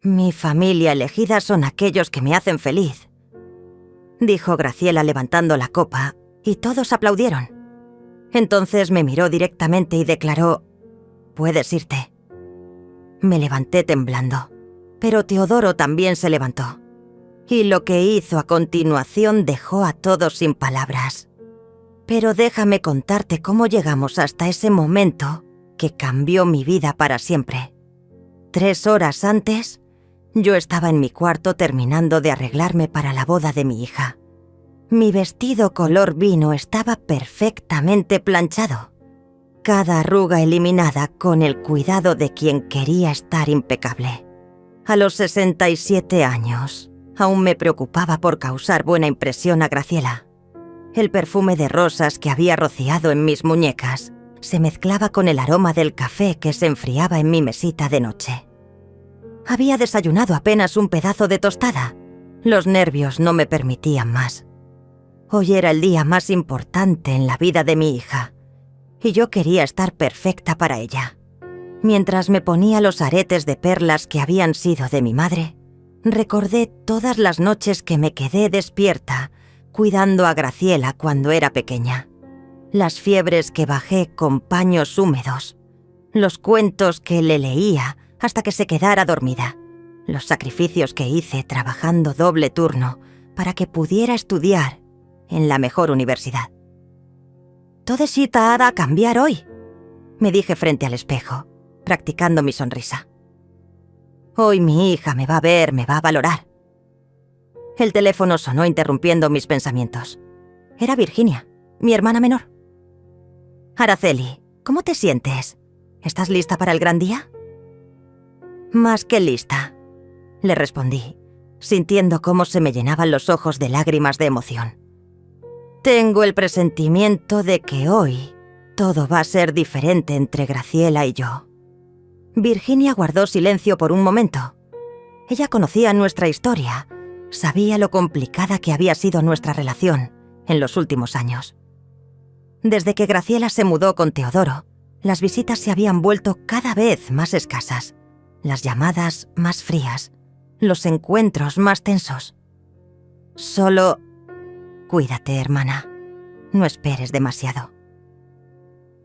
Mi familia elegida son aquellos que me hacen feliz, dijo Graciela levantando la copa, y todos aplaudieron. Entonces me miró directamente y declaró: «Puedes irte». Me levanté temblando, pero Teodoro también se levantó. Y lo que hizo a continuación dejó a todos sin palabras. Pero déjame contarte cómo llegamos hasta ese momento que cambió mi vida para siempre. 3 horas antes, yo estaba en mi cuarto terminando de arreglarme para la boda de mi hija. Mi vestido color vino estaba perfectamente planchado, cada arruga eliminada con el cuidado de quien quería estar impecable. A los 67 años, aún me preocupaba por causar buena impresión a Graciela. El perfume de rosas que había rociado en mis muñecas se mezclaba con el aroma del café que se enfriaba en mi mesita de noche. Había desayunado apenas un pedazo de tostada. Los nervios no me permitían más. Hoy era el día más importante en la vida de mi hija, y yo quería estar perfecta para ella. Mientras me ponía los aretes de perlas que habían sido de mi madre, recordé todas las noches que me quedé despierta cuidando a Graciela cuando era pequeña. Las fiebres que bajé con paños húmedos, los cuentos que le leía hasta que se quedara dormida, los sacrificios que hice trabajando doble turno para que pudiera estudiar en la mejor universidad. «Todo ha de cambiar hoy», me dije frente al espejo, practicando mi sonrisa. «Hoy mi hija me va a ver, me va a valorar». El teléfono sonó interrumpiendo mis pensamientos. Era Virginia, mi hermana menor. «Araceli, ¿cómo te sientes? ¿Estás lista para el gran día?» «Más que lista», le respondí, sintiendo cómo se me llenaban los ojos de lágrimas de emoción. «Tengo el presentimiento de que hoy todo va a ser diferente entre Graciela y yo». Virginia guardó silencio por un momento. Ella conocía nuestra historia, sabía lo complicada que había sido nuestra relación en los últimos años. Desde que Graciela se mudó con Teodoro, las visitas se habían vuelto cada vez más escasas, las llamadas más frías, los encuentros más tensos. Solo... «Cuídate, hermana. No esperes demasiado».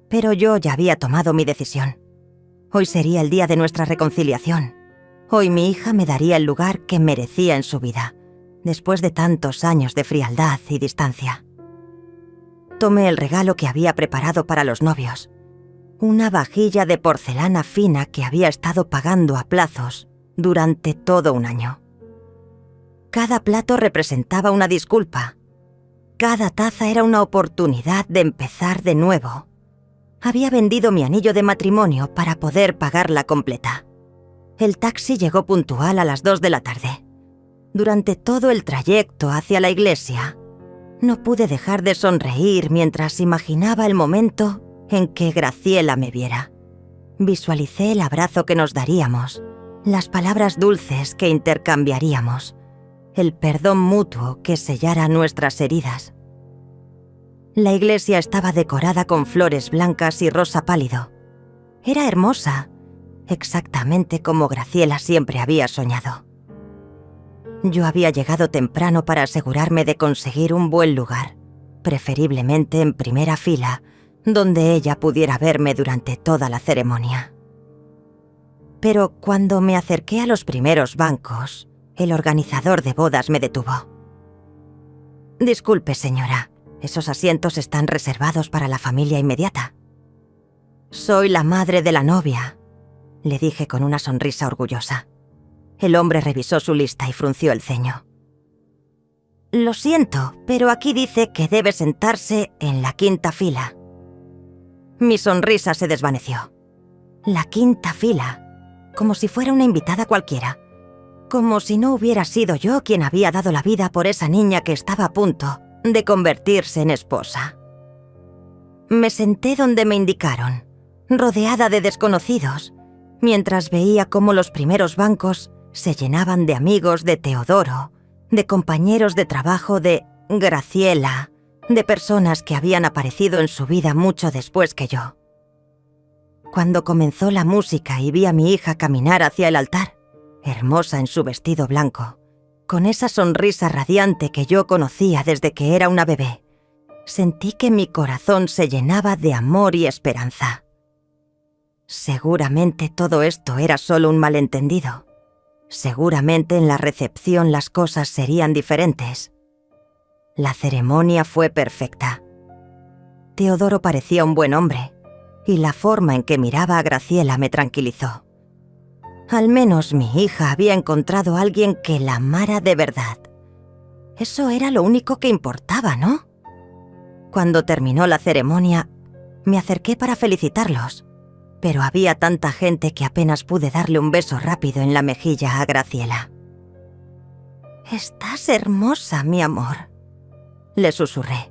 Pero yo ya había tomado mi decisión. Hoy sería el día de nuestra reconciliación. Hoy mi hija me daría el lugar que merecía en su vida, después de tantos años de frialdad y distancia. Tomé el regalo que había preparado para los novios, una vajilla de porcelana fina que había estado pagando a plazos durante todo un año. Cada plato representaba una disculpa. Cada taza era una oportunidad de empezar de nuevo. Había vendido mi anillo de matrimonio para poder pagarla completa. El taxi llegó puntual a las 2 de la tarde. Durante todo el trayecto hacia la iglesia, no pude dejar de sonreír mientras imaginaba el momento en que Graciela me viera. Visualicé el abrazo que nos daríamos, las palabras dulces que intercambiaríamos, el perdón mutuo que sellara nuestras heridas. La iglesia estaba decorada con flores blancas y rosa pálido. Era hermosa, exactamente como Graciela siempre había soñado. Yo había llegado temprano para asegurarme de conseguir un buen lugar, preferiblemente en primera fila, donde ella pudiera verme durante toda la ceremonia. Pero cuando me acerqué a los primeros bancos, el organizador de bodas me detuvo. «Disculpe, señora, esos asientos están reservados para la familia inmediata». «Soy la madre de la novia», le dije con una sonrisa orgullosa. El hombre revisó su lista y frunció el ceño. «Lo siento, pero aquí dice que debe sentarse en la 5ª fila». Mi sonrisa se desvaneció. La 5ª fila, como si fuera una invitada cualquiera. Como si no hubiera sido yo quien había dado la vida por esa niña que estaba a punto de convertirse en esposa. Me senté donde me indicaron, rodeada de desconocidos, mientras veía cómo los primeros bancos se llenaban de amigos de Teodoro, de compañeros de trabajo de Graciela, de personas que habían aparecido en su vida mucho después que yo. Cuando comenzó la música y vi a mi hija caminar hacia el altar, hermosa en su vestido blanco, con esa sonrisa radiante que yo conocía desde que era una bebé, sentí que mi corazón se llenaba de amor y esperanza. Seguramente todo esto era solo un malentendido. Seguramente en la recepción las cosas serían diferentes. La ceremonia fue perfecta. Teodoro parecía un buen hombre, y la forma en que miraba a Graciela me tranquilizó. Al menos mi hija había encontrado a alguien que la amara de verdad. Eso era lo único que importaba, ¿no? Cuando terminó la ceremonia, me acerqué para felicitarlos, pero había tanta gente que apenas pude darle un beso rápido en la mejilla a Graciela. «Estás hermosa, mi amor», le susurré.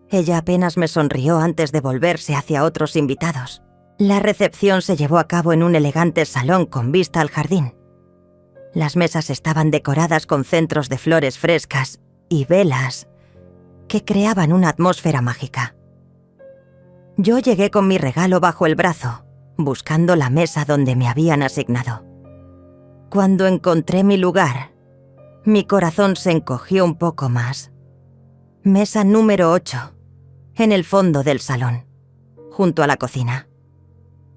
Ella apenas me sonrió antes de volverse hacia otros invitados. La recepción se llevó a cabo en un elegante salón con vista al jardín. Las mesas estaban decoradas con centros de flores frescas y velas que creaban una atmósfera mágica. Yo llegué con mi regalo bajo el brazo, buscando la mesa donde me habían asignado. Cuando encontré mi lugar, mi corazón se encogió un poco más. Mesa número 8, en el fondo del salón, junto a la cocina.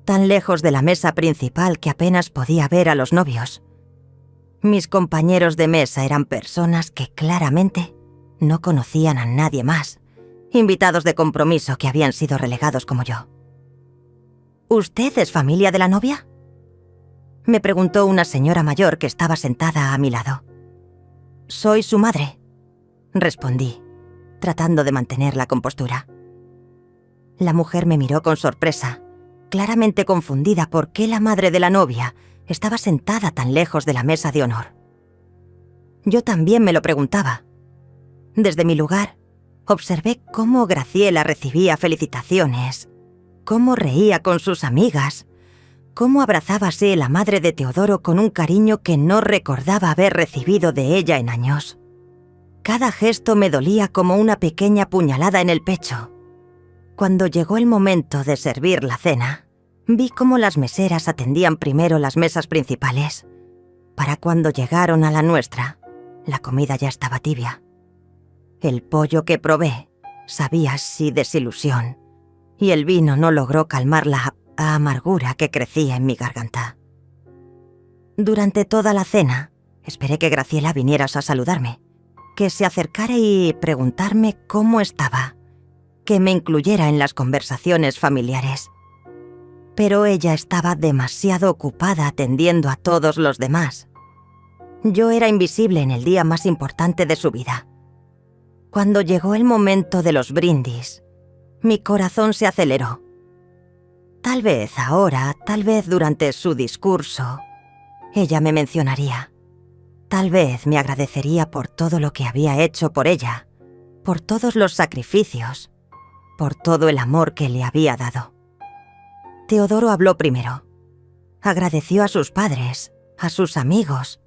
Tan lejos de la mesa principal que apenas podía ver a los novios. Mis compañeros de mesa eran personas que claramente no conocían a nadie más, invitados de compromiso que habían sido relegados como yo. ¿Usted es familia de la novia?, me preguntó una señora mayor que estaba sentada a mi lado. «Soy su madre», respondí, tratando de mantener la compostura. La mujer me miró con sorpresa, claramente confundida por qué la madre de la novia estaba sentada tan lejos de la mesa de honor. Yo también me lo preguntaba. Desde mi lugar, observé cómo Graciela recibía felicitaciones, cómo reía con sus amigas, cómo abrazábase la madre de Teodoro con un cariño que no recordaba haber recibido de ella en años. Cada gesto me dolía como una pequeña puñalada en el pecho. Cuando llegó el momento de servir la cena, vi cómo las meseras atendían primero las mesas principales. Para cuando llegaron a la nuestra, la comida ya estaba tibia. El pollo que probé sabía así desilusión, y el vino no logró calmar la amargura que crecía en mi garganta. Durante toda la cena, esperé que Graciela viniera a saludarme, que se acercara y preguntarme cómo estaba, que me incluyera en las conversaciones familiares. Pero ella estaba demasiado ocupada atendiendo a todos los demás. Yo era invisible en el día más importante de su vida. Cuando llegó el momento de los brindis, mi corazón se aceleró. Tal vez ahora, tal vez durante su discurso, ella me mencionaría. Tal vez me agradecería por todo lo que había hecho por ella, por todos los sacrificios, por todo el amor que le había dado. Teodoro habló primero. Agradeció a sus padres, a sus amigos,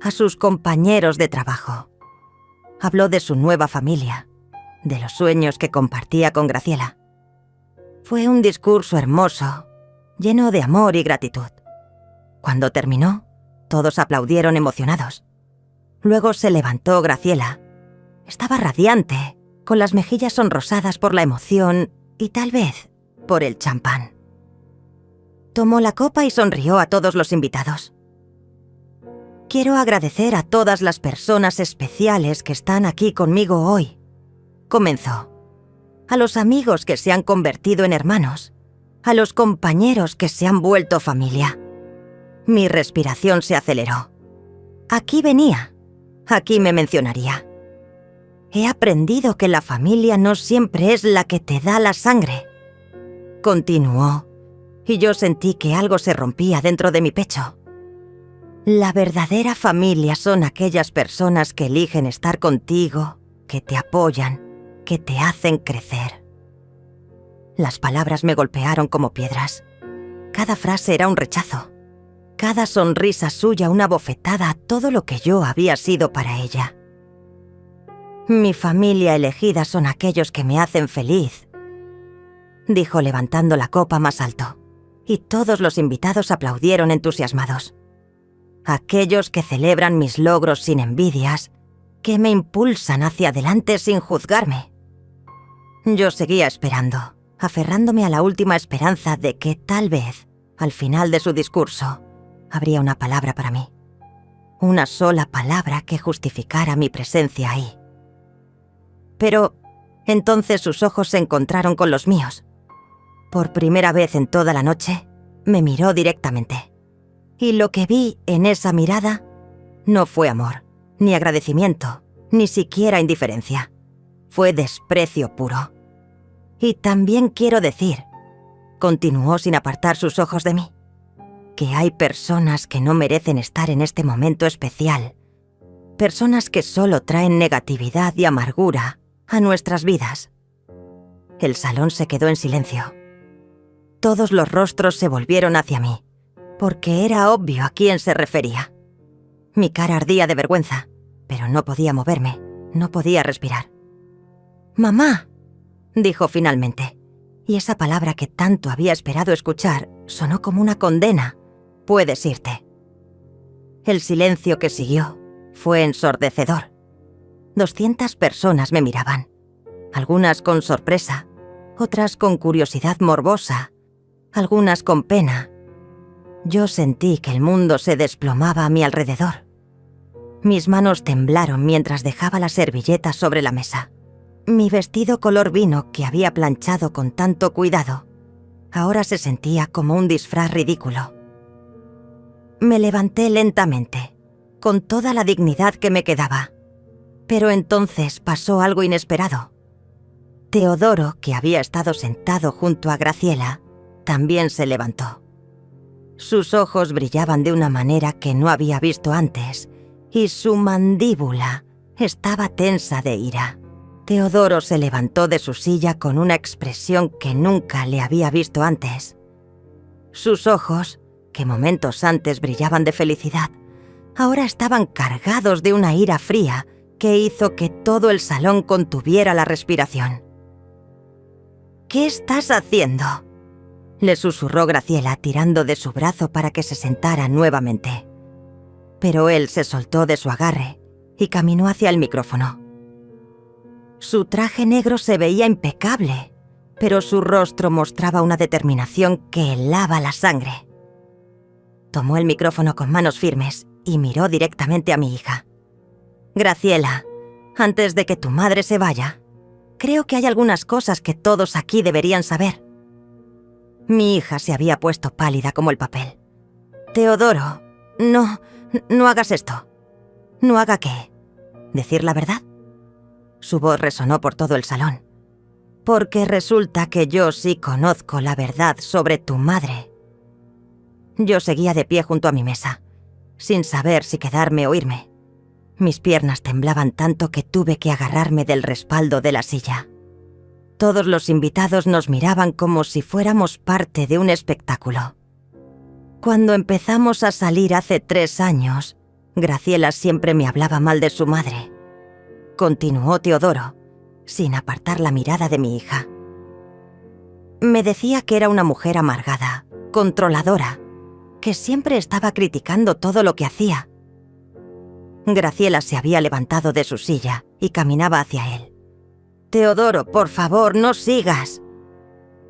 a sus compañeros de trabajo. Habló de su nueva familia, de los sueños que compartía con Graciela. Fue un discurso hermoso, lleno de amor y gratitud. Cuando terminó, todos aplaudieron emocionados. Luego se levantó Graciela. Estaba radiante, con las mejillas sonrosadas por la emoción y tal vez por el champán. Tomó la copa y sonrió a todos los invitados. «Quiero agradecer a todas las personas especiales que están aquí conmigo hoy», comenzó. «A los amigos que se han convertido en hermanos, a los compañeros que se han vuelto familia». Mi respiración se aceleró. Aquí venía, aquí me mencionaría. He aprendido que la familia no siempre es la que te da la sangre. Continuó, y yo sentí que algo se rompía dentro de mi pecho. La verdadera familia son aquellas personas que eligen estar contigo, que te apoyan, que te hacen crecer. Las palabras me golpearon como piedras. Cada frase era un rechazo. Cada sonrisa suya una bofetada a todo lo que yo había sido para ella. Mi familia elegida son aquellos que me hacen feliz, dijo levantando la copa más alto, y todos los invitados aplaudieron entusiasmados. aquellos que celebran mis logros sin envidias, que me impulsan hacia adelante sin juzgarme. Yo seguía esperando, aferrándome a la última esperanza de que tal vez, al final de su discurso, habría una palabra para mí. Una sola palabra que justificara mi presencia ahí. Pero entonces sus ojos se encontraron con los míos. Por primera vez en toda la noche, me miró directamente. Y lo que vi en esa mirada no fue amor, ni agradecimiento, ni siquiera indiferencia. Fue desprecio puro. Y también quiero decir, continuó sin apartar sus ojos de mí, que hay personas que no merecen estar en este momento especial. Personas que solo traen negatividad y amargura a nuestras vidas. El salón se quedó en silencio. Todos los rostros se volvieron hacia mí, porque era obvio a quién se refería. Mi cara ardía de vergüenza, pero no podía moverme, no podía respirar. «Mamá», dijo finalmente, y esa palabra que tanto había esperado escuchar sonó como una condena. «Puedes irte». El silencio que siguió fue ensordecedor. 200 personas me miraban, algunas con sorpresa, otras con curiosidad morbosa, algunas con pena. Yo sentí que el mundo se desplomaba a mi alrededor. Mis manos temblaron mientras dejaba la servilleta sobre la mesa. Mi vestido color vino que había planchado con tanto cuidado, ahora se sentía como un disfraz ridículo. Me levanté lentamente, con toda la dignidad que me quedaba. Pero entonces pasó algo inesperado. Teodoro, que había estado sentado junto a Graciela, también se levantó. Sus ojos brillaban de una manera que no había visto antes, y su mandíbula estaba tensa de ira. Teodoro se levantó de su silla con una expresión que nunca le había visto antes. Sus ojos, que momentos antes brillaban de felicidad, ahora estaban cargados de una ira fría que hizo que todo el salón contuviera la respiración. «¿Qué estás haciendo?», le susurró Graciela tirando de su brazo para que se sentara nuevamente. Pero él se soltó de su agarre y caminó hacia el micrófono. Su traje negro se veía impecable, pero su rostro mostraba una determinación que helaba la sangre. Tomó el micrófono con manos firmes y miró directamente a mi hija. «Graciela, antes de que tu madre se vaya, creo que hay algunas cosas que todos aquí deberían saber». Mi hija se había puesto pálida como el papel. «Teodoro, no hagas esto». «¿No haga qué? ¿Decir la verdad?». Su voz resonó por todo el salón. «Porque resulta que yo sí conozco la verdad sobre tu madre». Yo seguía de pie junto a mi mesa, sin saber si quedarme o irme. Mis piernas temblaban tanto que tuve que agarrarme del respaldo de la silla. Todos los invitados nos miraban como si fuéramos parte de un espectáculo. Cuando empezamos a salir hace 3 años, Graciela siempre me hablaba mal de su madre. Continuó Teodoro, sin apartar la mirada de mi hija. Me decía que era una mujer amargada, controladora, que siempre estaba criticando todo lo que hacía. Graciela se había levantado de su silla y caminaba hacia él. «Teodoro, por favor, no sigas».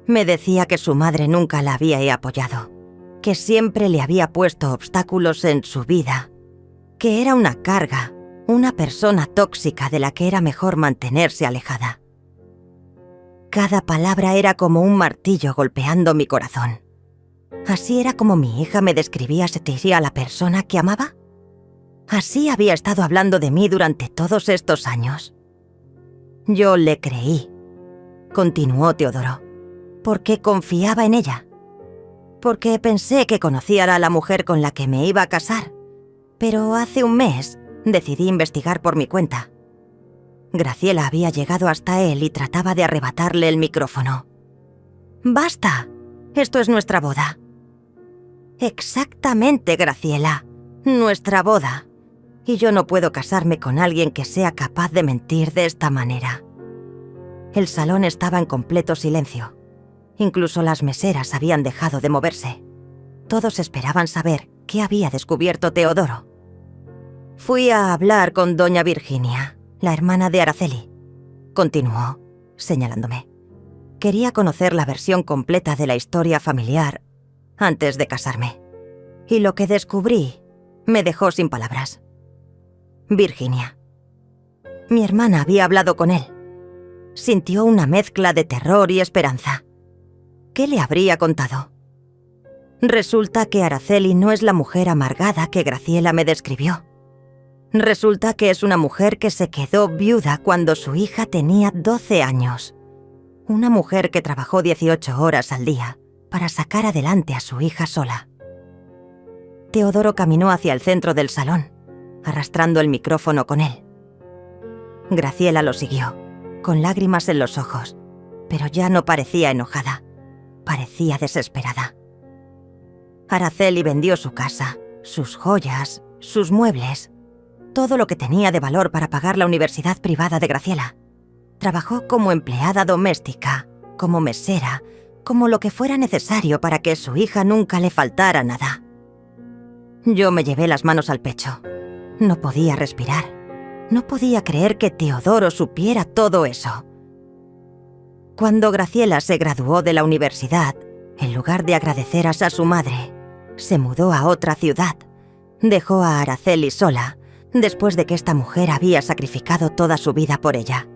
Me decía que su madre nunca la había apoyado, que siempre le había puesto obstáculos en su vida, que era una carga, una persona tóxica de la que era mejor mantenerse alejada. Cada palabra era como un martillo golpeando mi corazón. ¿Así era como mi hija me describía a la persona que amaba? ¿Así había estado hablando de mí durante todos estos años? Yo le creí, continuó Teodoro, porque confiaba en ella. Porque pensé que conocía a la mujer con la que me iba a casar. Pero hace un mes decidí investigar por mi cuenta. Graciela había llegado hasta él y trataba de arrebatarle el micrófono. «¡Basta! Esto es nuestra boda». «Exactamente, Graciela. Nuestra boda. Y yo no puedo casarme con alguien que sea capaz de mentir de esta manera». El salón estaba en completo silencio. Incluso las meseras habían dejado de moverse. Todos esperaban saber ¿Qué había descubierto Teodoro? Fui a hablar con doña Virginia, la hermana de Araceli. Continuó, señalándome. Quería conocer la versión completa de la historia familiar antes de casarme. Y lo que descubrí me dejó sin palabras. Virginia. Mi hermana había hablado con él. Sintió una mezcla de terror y esperanza. ¿Qué le habría contado? Resulta que Araceli no es la mujer amargada que Graciela me describió. Resulta que es una mujer que se quedó viuda cuando su hija tenía 12 años. Una mujer que trabajó 18 horas al día para sacar adelante a su hija sola. Teodoro caminó hacia el centro del salón, arrastrando el micrófono con él. Graciela lo siguió, con lágrimas en los ojos, pero ya no parecía enojada, parecía desesperada. Araceli vendió su casa, sus joyas, sus muebles, todo lo que tenía de valor para pagar la universidad privada de Graciela. Trabajó como empleada doméstica, como mesera, como lo que fuera necesario para que su hija nunca le faltara nada. Yo me llevé las manos al pecho. No podía respirar. No podía creer que Teodoro supiera todo eso. Cuando Graciela se graduó de la universidad, en lugar de agradecer a su madre, se mudó a otra ciudad. Dejó a Araceli sola, después de que esta mujer había sacrificado toda su vida por ella.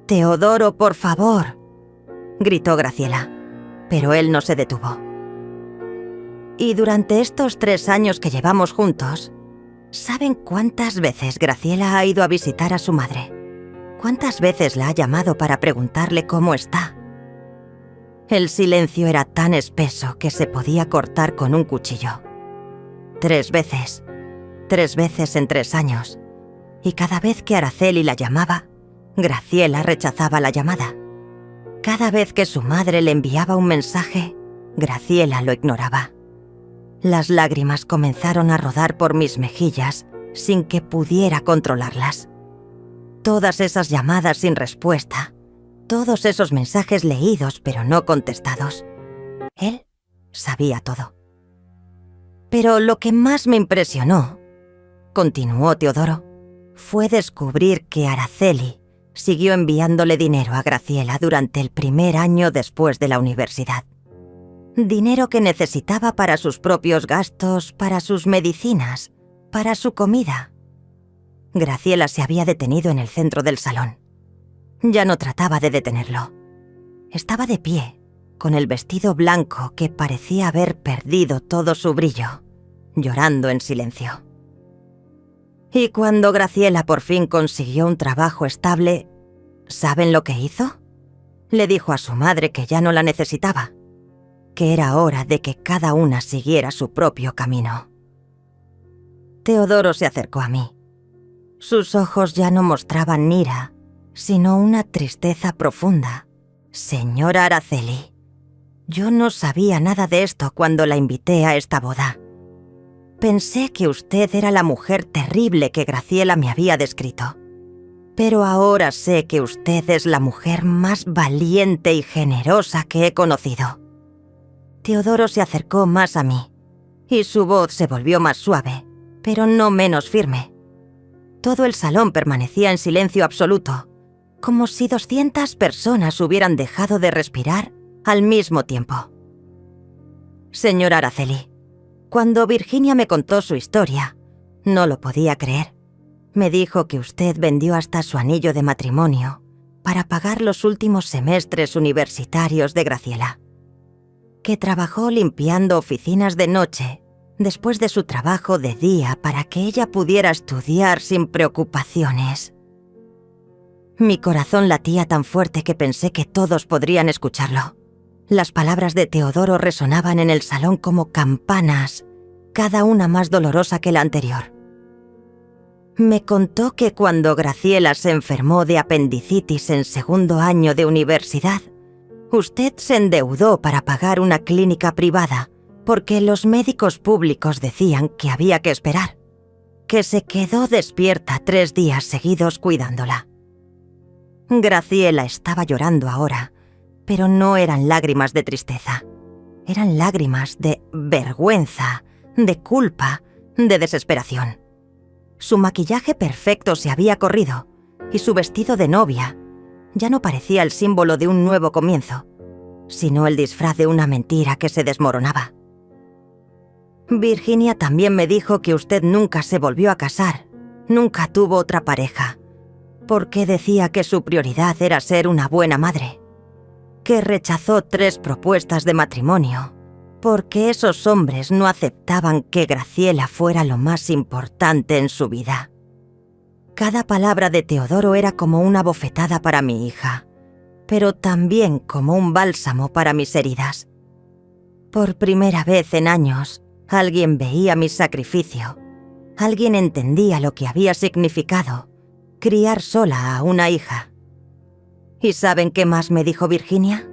«Teodoro, por favor», gritó Graciela, pero él no se detuvo. Y durante estos 3 años que llevamos juntos, ¿saben cuántas veces Graciela ha ido a visitar a su madre? ¿Cuántas veces la ha llamado para preguntarle cómo está? El silencio era tan espeso que se podía cortar con un cuchillo. 3 veces. 3 veces en 3 años. Y cada vez que Araceli la llamaba, Graciela rechazaba la llamada. Cada vez que su madre le enviaba un mensaje, Graciela lo ignoraba. Las lágrimas comenzaron a rodar por mis mejillas sin que pudiera controlarlas. Todas esas llamadas sin respuesta, todos esos mensajes leídos pero no contestados. Él sabía todo. Pero lo que más me impresionó, continuó Teodoro, fue descubrir que Araceli siguió enviándole dinero a Graciela durante el primer año después de la universidad. Dinero que necesitaba para sus propios gastos, para sus medicinas, para su comida. Graciela se había detenido en el centro del salón. Ya no trataba de detenerlo. Estaba de pie, con el vestido blanco que parecía haber perdido todo su brillo, llorando en silencio. Y cuando Graciela por fin consiguió un trabajo estable, ¿saben lo que hizo? Le dijo a su madre que ya no la necesitaba, que era hora de que cada una siguiera su propio camino. Teodoro se acercó a mí. Sus ojos ya no mostraban ira, sino una tristeza profunda. Señora Araceli, yo no sabía nada de esto cuando la invité a esta boda. Pensé que usted era la mujer terrible que Graciela me había descrito. Pero ahora sé que usted es la mujer más valiente y generosa que he conocido. Teodoro se acercó más a mí, y su voz se volvió más suave, pero no menos firme. Todo el salón permanecía en silencio absoluto, como si 200 personas hubieran dejado de respirar al mismo tiempo. Señora Araceli, cuando Virginia me contó su historia, no lo podía creer. Me dijo que usted vendió hasta su anillo de matrimonio para pagar los últimos semestres universitarios de Graciela. Que trabajó limpiando oficinas de noche después de su trabajo de día para que ella pudiera estudiar sin preocupaciones. Mi corazón latía tan fuerte que pensé que todos podrían escucharlo. Las palabras de Teodoro resonaban en el salón como campanas, cada una más dolorosa que la anterior. Me contó que cuando Graciela se enfermó de apendicitis en 2º año de universidad, usted se endeudó para pagar una clínica privada porque los médicos públicos decían que había que esperar, que se quedó despierta 3 días seguidos cuidándola. Graciela estaba llorando ahora, pero no eran lágrimas de tristeza, eran lágrimas de vergüenza, de culpa, de desesperación. Su maquillaje perfecto se había corrido y su vestido de novia ya no parecía el símbolo de un nuevo comienzo, sino el disfraz de una mentira que se desmoronaba. Virginia también me dijo que usted nunca se volvió a casar, nunca tuvo otra pareja, porque decía que su prioridad era ser una buena madre, que rechazó 3 propuestas de matrimonio, porque esos hombres no aceptaban que Graciela fuera lo más importante en su vida. Cada palabra de Teodoro era como una bofetada para mi hija, pero también como un bálsamo para mis heridas. Por primera vez en años, alguien veía mi sacrificio, alguien entendía lo que había significado criar sola a una hija. ¿Y saben qué más me dijo Virginia?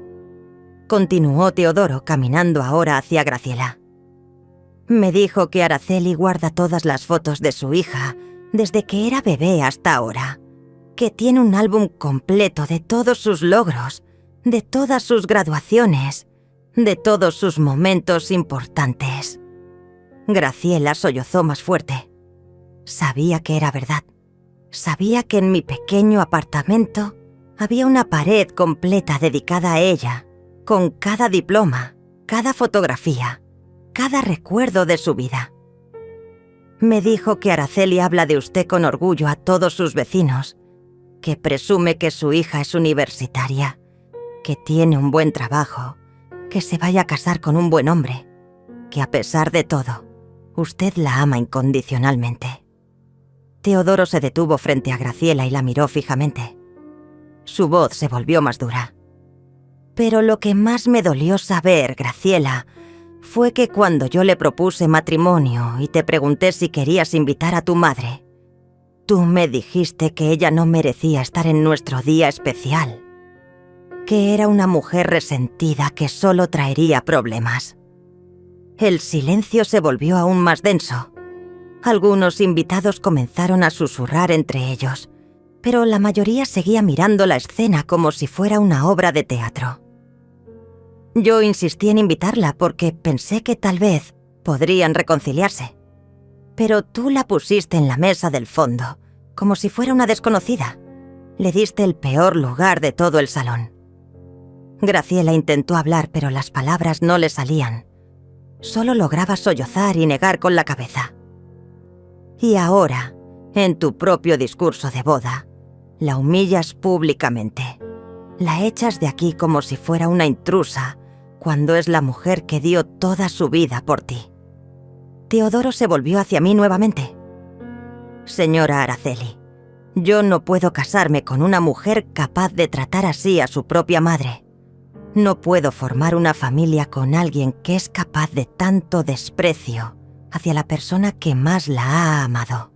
Continuó Teodoro caminando ahora hacia Graciela. Me dijo que Araceli guarda todas las fotos de su hija desde que era bebé hasta ahora, que tiene un álbum completo de todos sus logros, de todas sus graduaciones, de todos sus momentos importantes. Graciela sollozó más fuerte. Sabía que era verdad. Sabía que en mi pequeño apartamento había una pared completa dedicada a ella, con cada diploma, cada fotografía, cada recuerdo de su vida. Me dijo que Araceli habla de usted con orgullo a todos sus vecinos, que presume que su hija es universitaria, que tiene un buen trabajo, que se vaya a casar con un buen hombre, que a pesar de todo, usted la ama incondicionalmente. Teodoro se detuvo frente a Graciela y la miró fijamente. Su voz se volvió más dura. Pero lo que más me dolió saber, Graciela, fue que cuando yo le propuse matrimonio y te pregunté si querías invitar a tu madre, tú me dijiste que ella no merecía estar en nuestro día especial, que era una mujer resentida que solo traería problemas. El silencio se volvió aún más denso. Algunos invitados comenzaron a susurrar entre ellos, pero la mayoría seguía mirando la escena como si fuera una obra de teatro. Yo insistí en invitarla porque pensé que tal vez podrían reconciliarse. Pero tú la pusiste en la mesa del fondo, como si fuera una desconocida. Le diste el peor lugar de todo el salón. Graciela intentó hablar, pero las palabras no le salían. Solo lograba sollozar y negar con la cabeza. Y ahora, en tu propio discurso de boda, la humillas públicamente. La echas de aquí como si fuera una intrusa, cuando es la mujer que dio toda su vida por ti. Teodoro se volvió hacia mí nuevamente. Señora Araceli, yo no puedo casarme con una mujer capaz de tratar así a su propia madre. No puedo formar una familia con alguien que es capaz de tanto desprecio hacia la persona que más la ha amado.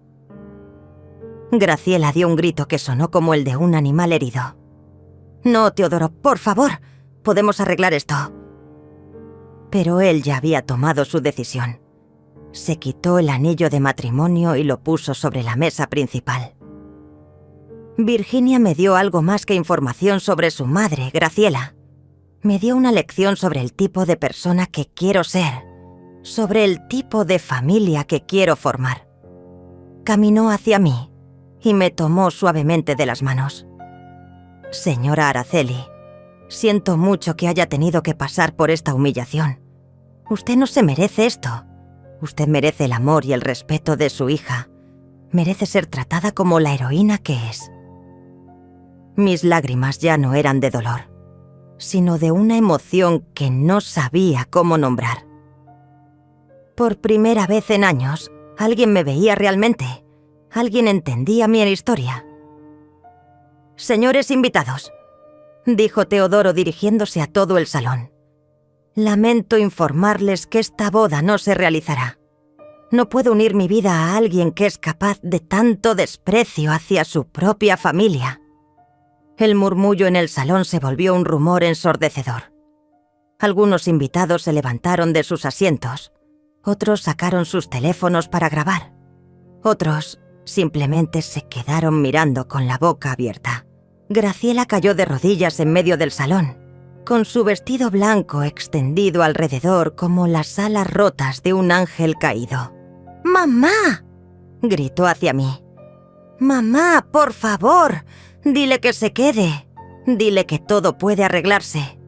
Graciela dio un grito que sonó como el de un animal herido. No, Teodoro, por favor, podemos arreglar esto. Pero él ya había tomado su decisión. Se quitó el anillo de matrimonio y lo puso sobre la mesa principal. Virginia me dio algo más que información sobre su madre, Graciela. Me dio una lección sobre el tipo de persona que quiero ser, sobre el tipo de familia que quiero formar. Caminó hacia mí y me tomó suavemente de las manos. Señora Araceli, siento mucho que haya tenido que pasar por esta humillación. Usted no se merece esto. Usted merece el amor y el respeto de su hija. Merece ser tratada como la heroína que es. Mis lágrimas ya no eran de dolor, sino de una emoción que no sabía cómo nombrar. Por primera vez en años, alguien me veía realmente. Alguien entendía mi historia. Señores invitados, dijo Teodoro dirigiéndose a todo el salón. Lamento informarles que esta boda no se realizará. No puedo unir mi vida a alguien que es capaz de tanto desprecio hacia su propia familia. El murmullo en el salón se volvió un rumor ensordecedor. Algunos invitados se levantaron de sus asientos. Otros sacaron sus teléfonos para grabar. Otros simplemente se quedaron mirando con la boca abierta. Graciela cayó de rodillas en medio del salón. con su vestido blanco extendido alrededor como las alas rotas de un ángel caído. ¡Mamá!, gritó hacia mí. «Mamá, por favor, dile que se quede. Dile que todo puede arreglarse».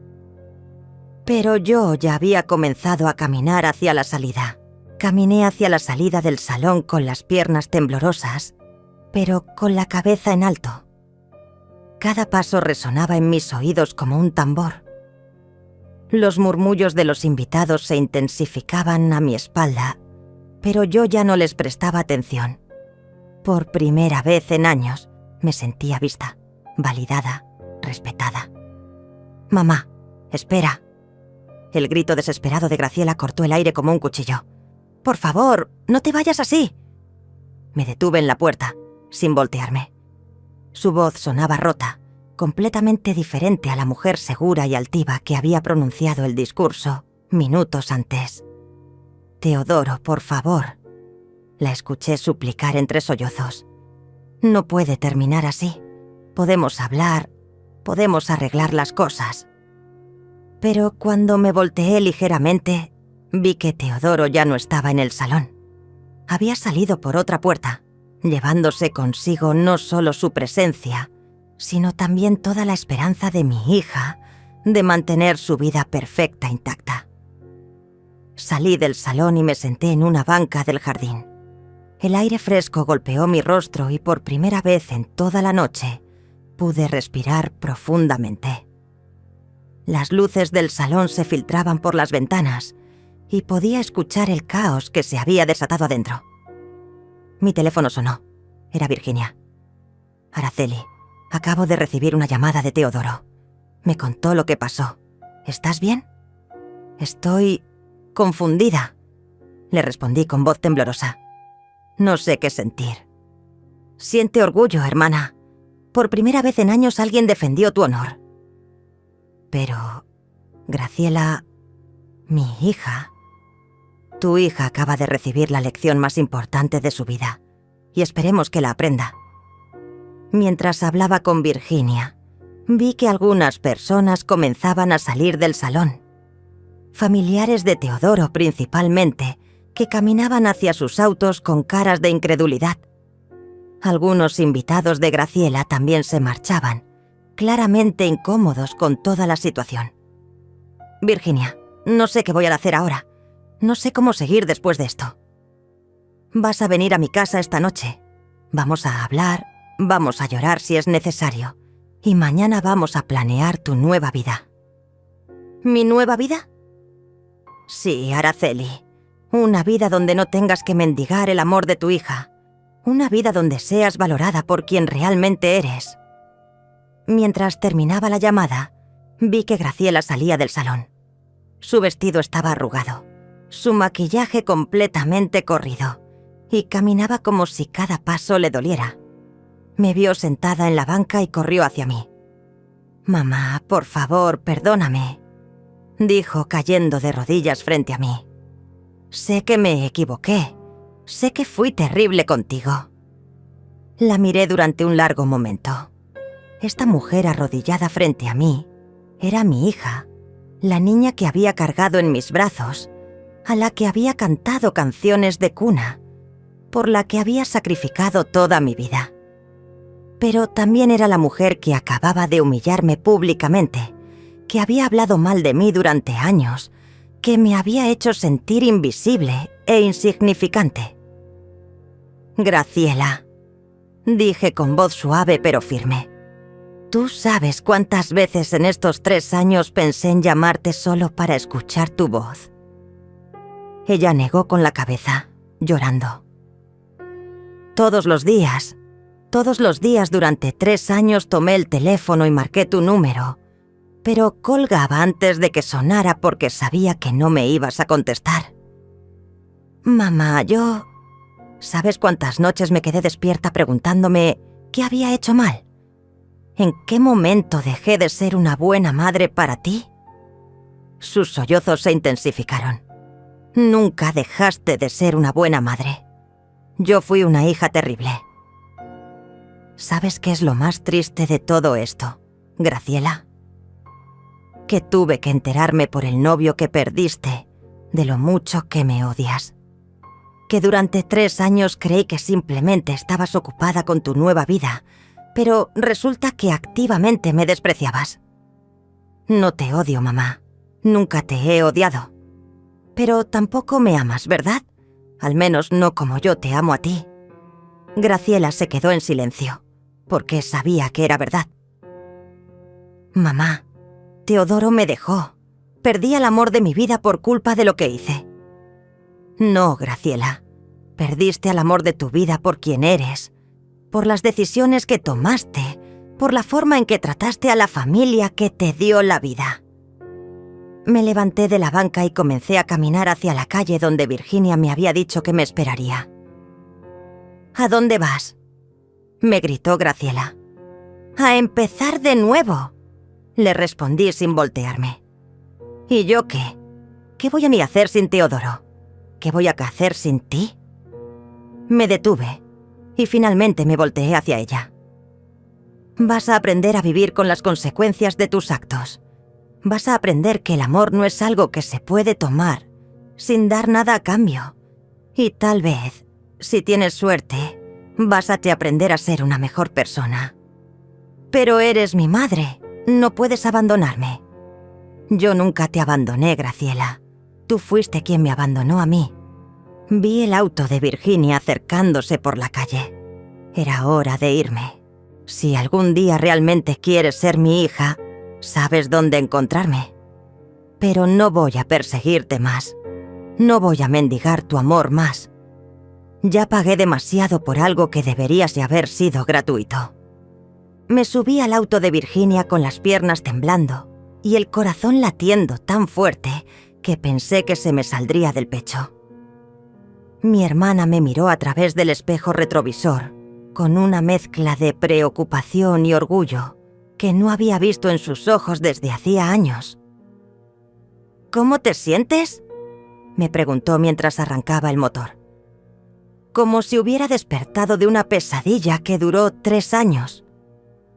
Pero yo ya había comenzado a caminar hacia la salida. Caminé hacia la salida del salón con las piernas temblorosas, pero con la cabeza en alto. Cada paso resonaba en mis oídos como un tambor. Los murmullos de los invitados se intensificaban a mi espalda, pero yo ya no les prestaba atención. Por primera vez en años me sentía vista, validada, respetada. «Mamá, espera». El grito desesperado de Graciela cortó el aire como un cuchillo. «Por favor, no te vayas así». Me detuve en la puerta, sin voltearme. Su voz sonaba rota, completamente diferente a la mujer segura y altiva que había pronunciado el discurso minutos antes. «Teodoro, por favor». La escuché suplicar entre sollozos. «No puede terminar así. Podemos hablar, podemos arreglar las cosas». Pero cuando me volteé ligeramente, vi que Teodoro ya no estaba en el salón. Había salido por otra puerta, llevándose consigo no solo su presencia, sino también toda la esperanza de mi hija de mantener su vida perfecta intacta. Salí del salón y me senté en una banca del jardín. El aire fresco golpeó mi rostro y por primera vez en toda la noche pude respirar profundamente. Las luces del salón se filtraban por las ventanas y podía escuchar el caos que se había desatado adentro. Mi teléfono sonó. Era Virginia. «Araceli, acabo de recibir una llamada de Teodoro. Me contó lo que pasó. ¿Estás bien?» «Estoy confundida», le respondí con voz temblorosa. «No sé qué sentir». «Siente orgullo, hermana. Por primera vez en años alguien defendió tu honor». «Pero, Graciela, mi hija...» «Tu hija acaba de recibir la lección más importante de su vida, y esperemos que la aprenda». Mientras hablaba con Virginia, vi que algunas personas comenzaban a salir del salón. Familiares de Teodoro principalmente, que caminaban hacia sus autos con caras de incredulidad. Algunos invitados de Graciela también se marchaban, claramente incómodos con toda la situación. «Virginia, no sé qué voy a hacer ahora. No sé cómo seguir después de esto. Vas a venir a mi casa esta noche. Vamos a hablar, vamos a llorar si es necesario. Y mañana vamos a planear tu nueva vida». «¿Mi nueva vida?» «Sí, Araceli. Una vida donde no tengas que mendigar el amor de tu hija. Una vida donde seas valorada por quien realmente eres». Mientras terminaba la llamada, vi que Graciela salía del salón. Su vestido estaba arrugado, su maquillaje completamente corrido, y caminaba como si cada paso le doliera. Me vio sentada en la banca y corrió hacia mí. «Mamá, por favor, perdóname», dijo cayendo de rodillas frente a mí. «Sé que me equivoqué. Sé que fui terrible contigo». La miré durante un largo momento. Esta mujer arrodillada frente a mí era mi hija, la niña que había cargado en mis brazos, a la que había cantado canciones de cuna, por la que había sacrificado toda mi vida. Pero también era la mujer que acababa de humillarme públicamente, que había hablado mal de mí durante años, que me había hecho sentir invisible e insignificante. «Graciela», dije con voz suave pero firme. «Tú sabes cuántas veces en estos 3 años pensé en llamarte solo para escuchar tu voz». Ella negó con la cabeza, llorando. Todos los días durante 3 años tomé el teléfono y marqué tu número, pero colgaba antes de que sonara porque sabía que no me ibas a contestar. Mamá, ¿sabes cuántas noches me quedé despierta preguntándome qué había hecho mal? ¿En qué momento dejé de ser una buena madre para ti? Sus sollozos se intensificaron. Nunca dejaste de ser una buena madre. Yo fui una hija terrible. ¿Sabes qué es lo más triste de todo esto, Graciela? que tuve que enterarme por el novio que perdiste de lo mucho que me odias. Que durante 3 años creí que simplemente estabas ocupada con tu nueva vida, pero resulta que activamente me despreciabas. No te odio, mamá. Nunca te he odiado. Pero tampoco me amas, ¿verdad? Al menos no como yo te amo a ti. Graciela se quedó en silencio, porque sabía que era verdad. Mamá, Teodoro me dejó. Perdí el amor de mi vida por culpa de lo que hice. No, Graciela. Perdiste al amor de tu vida por quien eres, por las decisiones que tomaste, por la forma en que trataste a la familia que te dio la vida. Me levanté de la banca y comencé a caminar hacia la calle donde Virginia me había dicho que me esperaría. ¿A dónde vas?, me gritó Graciela. «A empezar de nuevo», le respondí sin voltearme. ¿Y yo qué? ¿Qué voy a ni hacer sin Teodoro? ¿Qué voy a hacer sin ti? Me detuve y finalmente me volteé hacia ella. Vas a aprender a vivir con las consecuencias de tus actos. Vas a aprender que el amor no es algo que se puede tomar sin dar nada a cambio. Y tal vez, si tienes suerte, vas a aprender a ser una mejor persona. Pero eres mi madre, no puedes abandonarme. Yo nunca te abandoné, Graciela. Tú fuiste quien me abandonó a mí. Vi el auto de Virginia acercándose por la calle. Era hora de irme. Si algún día realmente quieres ser mi hija, sabes dónde encontrarme. Pero no voy a perseguirte más. No voy a mendigar tu amor más. Ya pagué demasiado por algo que deberías de haber sido gratuito. Me subí al auto de Virginia con las piernas temblando y el corazón latiendo tan fuerte que pensé que se me saldría del pecho. Mi hermana me miró a través del espejo retrovisor, con una mezcla de preocupación y orgullo que no había visto en sus ojos desde hacía años. ¿Cómo te sientes?, me preguntó mientras arrancaba el motor. Como si hubiera despertado de una pesadilla que duró 3 años,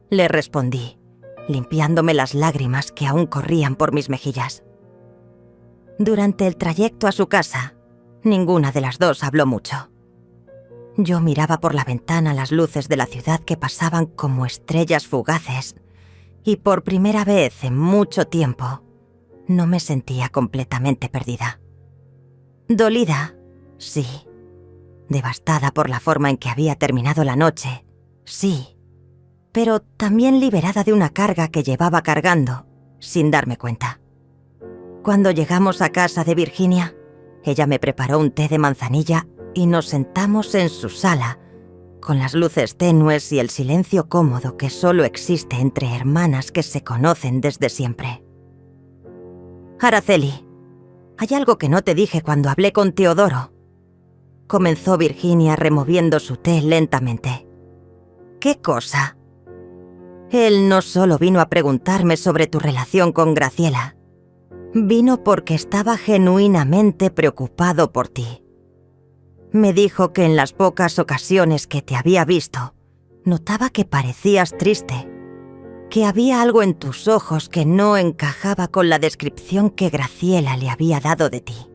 le respondí, limpiándome las lágrimas que aún corrían por mis mejillas. Durante el trayecto a su casa, ninguna de las dos habló mucho. Yo miraba por la ventana las luces de la ciudad que pasaban como estrellas fugaces y por primera vez en mucho tiempo no me sentía completamente perdida. Dolida, sí. Devastada por la forma en que había terminado la noche, sí. Pero también liberada de una carga que llevaba cargando, sin darme cuenta. Cuando llegamos a casa de Virginia, ella me preparó un té de manzanilla y nos sentamos en su sala, con las luces tenues y el silencio cómodo que solo existe entre hermanas que se conocen desde siempre. «Araceli, hay algo que no te dije cuando hablé con Teodoro», comenzó Virginia removiendo su té lentamente. «¿Qué cosa?» «Él no solo vino a preguntarme sobre tu relación con Graciela. Vino porque estaba genuinamente preocupado por ti. Me dijo que en las pocas ocasiones que te había visto, notaba que parecías triste, que había algo en tus ojos que no encajaba con la descripción que Graciela le había dado de ti».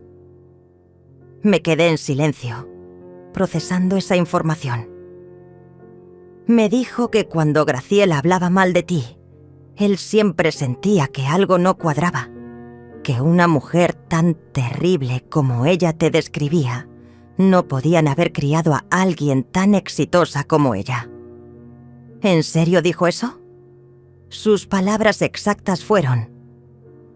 Me quedé en silencio, procesando esa información. Me dijo que cuando Graciela hablaba mal de ti, él siempre sentía que algo no cuadraba, que una mujer tan terrible como ella te describía no podían haber criado a alguien tan exitosa como ella. ¿En serio dijo eso? Sus palabras exactas fueron: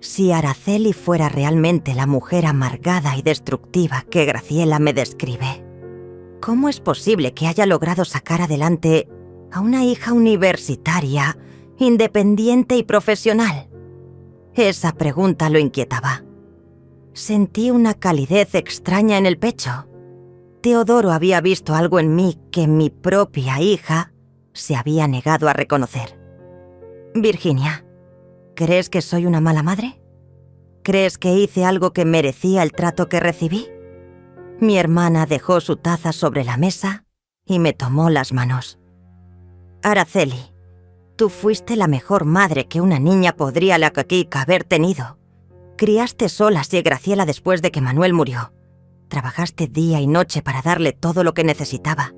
si Araceli fuera realmente la mujer amargada y destructiva que Graciela me describe, ¿cómo es posible que haya logrado sacar adelante a una hija universitaria, independiente y profesional? Esa pregunta lo inquietaba. Sentí una calidez extraña en el pecho. Teodoro había visto algo en mí que mi propia hija se había negado a reconocer. Virginia, ¿crees que soy una mala madre? ¿Crees que hice algo que merecía el trato que recibí? Mi hermana dejó su taza sobre la mesa y me tomó las manos. Araceli, Tú fuiste la mejor madre que una niña podría haber tenido. Criaste sola a Graciela después de que Manuel murió. Trabajaste día y noche para darle todo lo que necesitaba.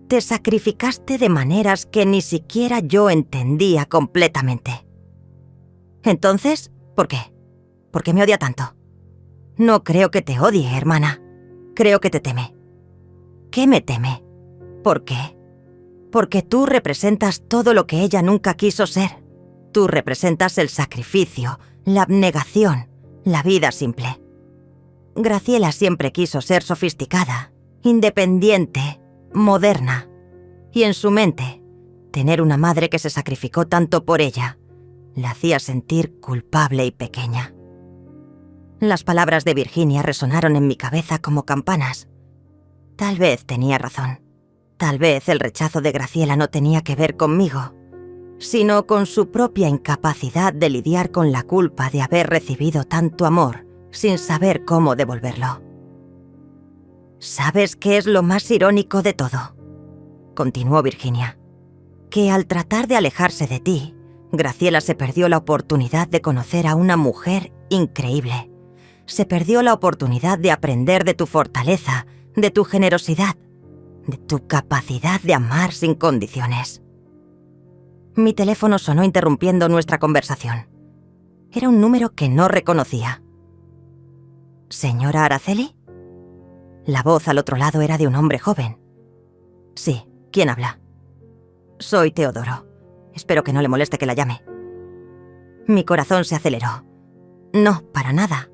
Te sacrificaste de maneras que ni siquiera yo entendía completamente. Entonces, ¿por qué? ¿Por qué me odia tanto? No creo que te odie, hermana. Creo que te teme. ¿Qué me teme? ¿Por qué? Porque tú representas todo lo que ella nunca quiso ser. Tú representas el sacrificio, la abnegación, la vida simple. Graciela siempre quiso ser sofisticada, independiente, moderna. Y en su mente, tener una madre que se sacrificó tanto por ella, la hacía sentir culpable y pequeña. Las palabras de Virginia resonaron en mi cabeza como campanas. Tal vez tenía razón. Tal vez el rechazo de Graciela no tenía que ver conmigo, sino con su propia incapacidad de lidiar con la culpa de haber recibido tanto amor sin saber cómo devolverlo. ¿Sabes qué es lo más irónico de todo?, continuó Virginia. Que al tratar de alejarse de ti, Graciela se perdió la oportunidad de conocer a una mujer increíble. Se perdió la oportunidad de aprender de tu fortaleza, de tu generosidad, de tu capacidad de amar sin condiciones. Mi teléfono sonó interrumpiendo nuestra conversación. Era un número que no reconocía. ¿Señora Araceli? La voz al otro lado era de un hombre joven. Sí, ¿quién habla? Soy Teodoro. Espero que no le moleste que la llame. Mi corazón se aceleró. No, para nada.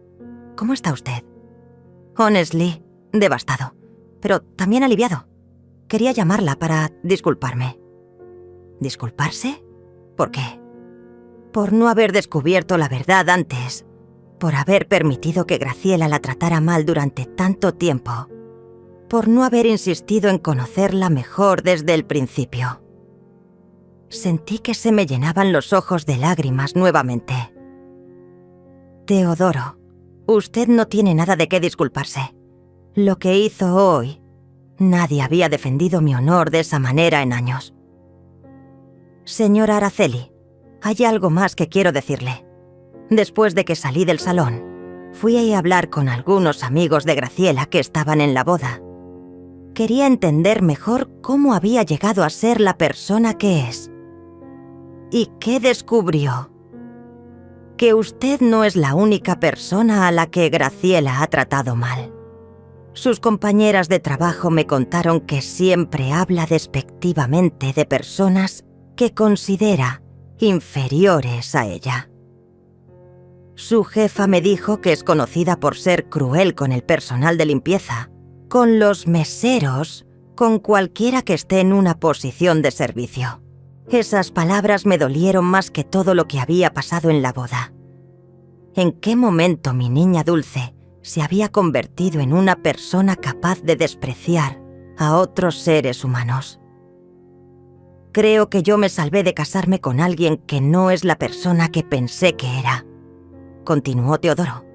¿Cómo está usted? Honestly, devastado, pero también aliviado. Quería llamarla para disculparme. ¿Disculparse? ¿Por qué? Por no haber descubierto la verdad antes. Por haber permitido que Graciela la tratara mal durante tanto tiempo. Por no haber insistido en conocerla mejor desde el principio. Sentí que se me llenaban los ojos de lágrimas nuevamente. Teodoro, usted no tiene nada de qué disculparse. Lo que hizo hoy, nadie había defendido mi honor de esa manera en años. Señora Araceli, hay algo más que quiero decirle. Después de que salí del salón, fui a hablar con algunos amigos de Graciela que estaban en la boda. Quería entender mejor cómo había llegado a ser la persona que es. ¿Y qué descubrió? Que usted no es la única persona a la que Graciela ha tratado mal. Sus compañeras de trabajo me contaron que siempre habla despectivamente de personas que considera inferiores a ella. Su jefa me dijo que es conocida por ser cruel con el personal de limpieza, con los meseros, con cualquiera que esté en una posición de servicio. Esas palabras me dolieron más que todo lo que había pasado en la boda. ¿En qué momento mi niña dulce se había convertido en una persona capaz de despreciar a otros seres humanos? Creo que yo me salvé de casarme con alguien que no es la persona que pensé que era, continuó Teodoro.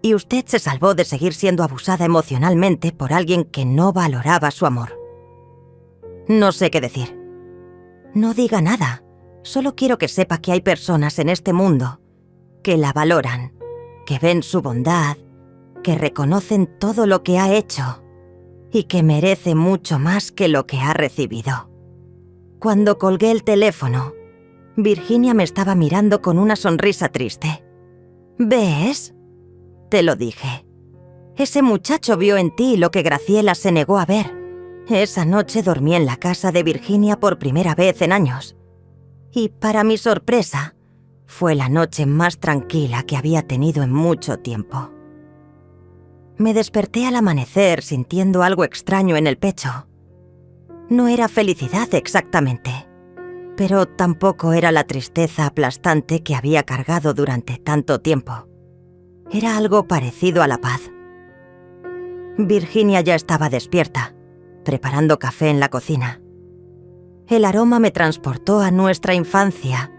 Y usted se salvó de seguir siendo abusada emocionalmente por alguien que no valoraba su amor. No sé qué decir. No diga nada. Solo quiero que sepa que hay personas en este mundo que la valoran, que ven su bondad, que reconocen todo lo que ha hecho y que merece mucho más que lo que ha recibido. Cuando colgué el teléfono, Virginia me estaba mirando con una sonrisa triste. ¿Ves? Te lo dije. Ese muchacho vio en ti lo que Graciela se negó a ver. Esa noche dormí en la casa de Virginia por primera vez en años. Y para mi sorpresa, fue la noche más tranquila que había tenido en mucho tiempo. Me desperté al amanecer sintiendo algo extraño en el pecho. No era felicidad exactamente, pero tampoco era la tristeza aplastante que había cargado durante tanto tiempo. Era algo parecido a la paz. Virginia ya estaba despierta, preparando café en la cocina. El aroma me transportó a nuestra infancia,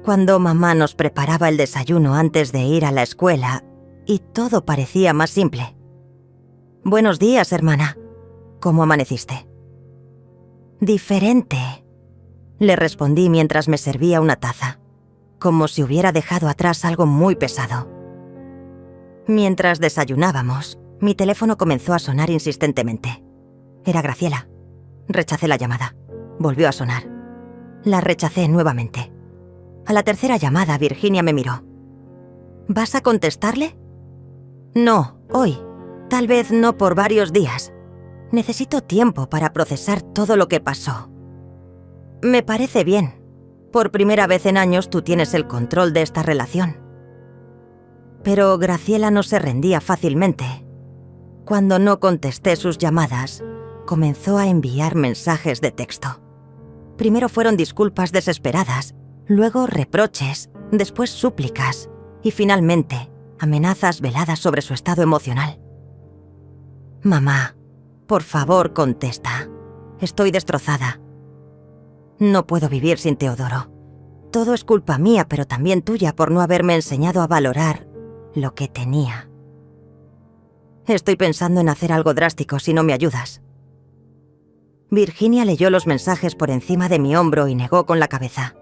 cuando mamá nos preparaba el desayuno antes de ir a la escuela y todo parecía más simple. «Buenos días, hermana. ¿Cómo amaneciste?» «Diferente», Le respondí mientras me servía una taza, como si hubiera dejado atrás algo muy pesado. Mientras desayunábamos, mi teléfono comenzó a sonar insistentemente. Era Graciela. Rechacé la llamada. Volvió a sonar. La rechacé nuevamente. A la tercera llamada, Virginia me miró. ¿Vas a contestarle? No, hoy. Tal vez no por varios días. Necesito tiempo para procesar todo lo que pasó. Me parece bien. Por primera vez en años tú tienes el control de esta relación. Pero Graciela no se rendía fácilmente. Cuando no contesté sus llamadas, comenzó a enviar mensajes de texto. Primero fueron disculpas desesperadas, luego reproches, después súplicas y finalmente amenazas veladas sobre su estado emocional. Mamá, por favor, contesta. Estoy destrozada. No puedo vivir sin Teodoro. Todo es culpa mía, pero también tuya por no haberme enseñado a valorar lo que tenía. Estoy pensando en hacer algo drástico si no me ayudas. Virginia leyó los mensajes por encima de mi hombro y negó con la cabeza.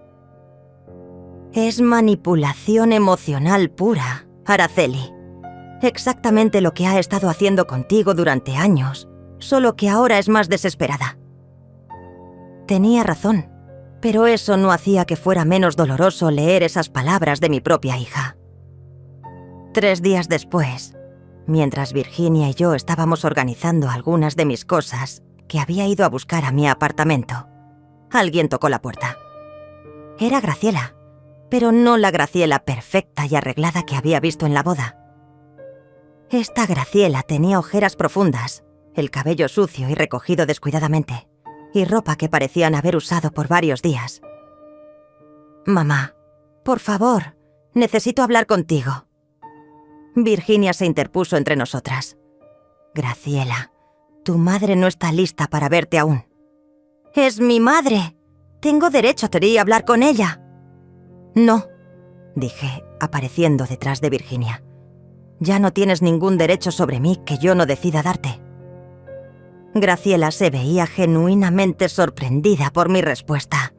Es manipulación emocional pura, Araceli. Exactamente lo que ha estado haciendo contigo durante años, solo que ahora es más desesperada. Tenía razón, pero eso no hacía que fuera menos doloroso leer esas palabras de mi propia hija. 3 días después, mientras Virginia y yo estábamos organizando algunas de mis cosas que había ido a buscar a mi apartamento, alguien tocó la puerta. Era Graciela, pero no la Graciela perfecta y arreglada que había visto en la boda. Esta Graciela tenía ojeras profundas, el cabello sucio y recogido descuidadamente, y ropa que parecían haber usado por varios días. Mamá, por favor, necesito hablar contigo. Virginia se interpuso entre nosotras. Graciela, tu madre no está lista para verte aún. ¡Es mi madre! Tengo derecho a hablar con ella. No, dije, apareciendo detrás de Virginia. Ya no tienes ningún derecho sobre mí que yo no decida darte. Graciela se veía genuinamente sorprendida por mi respuesta.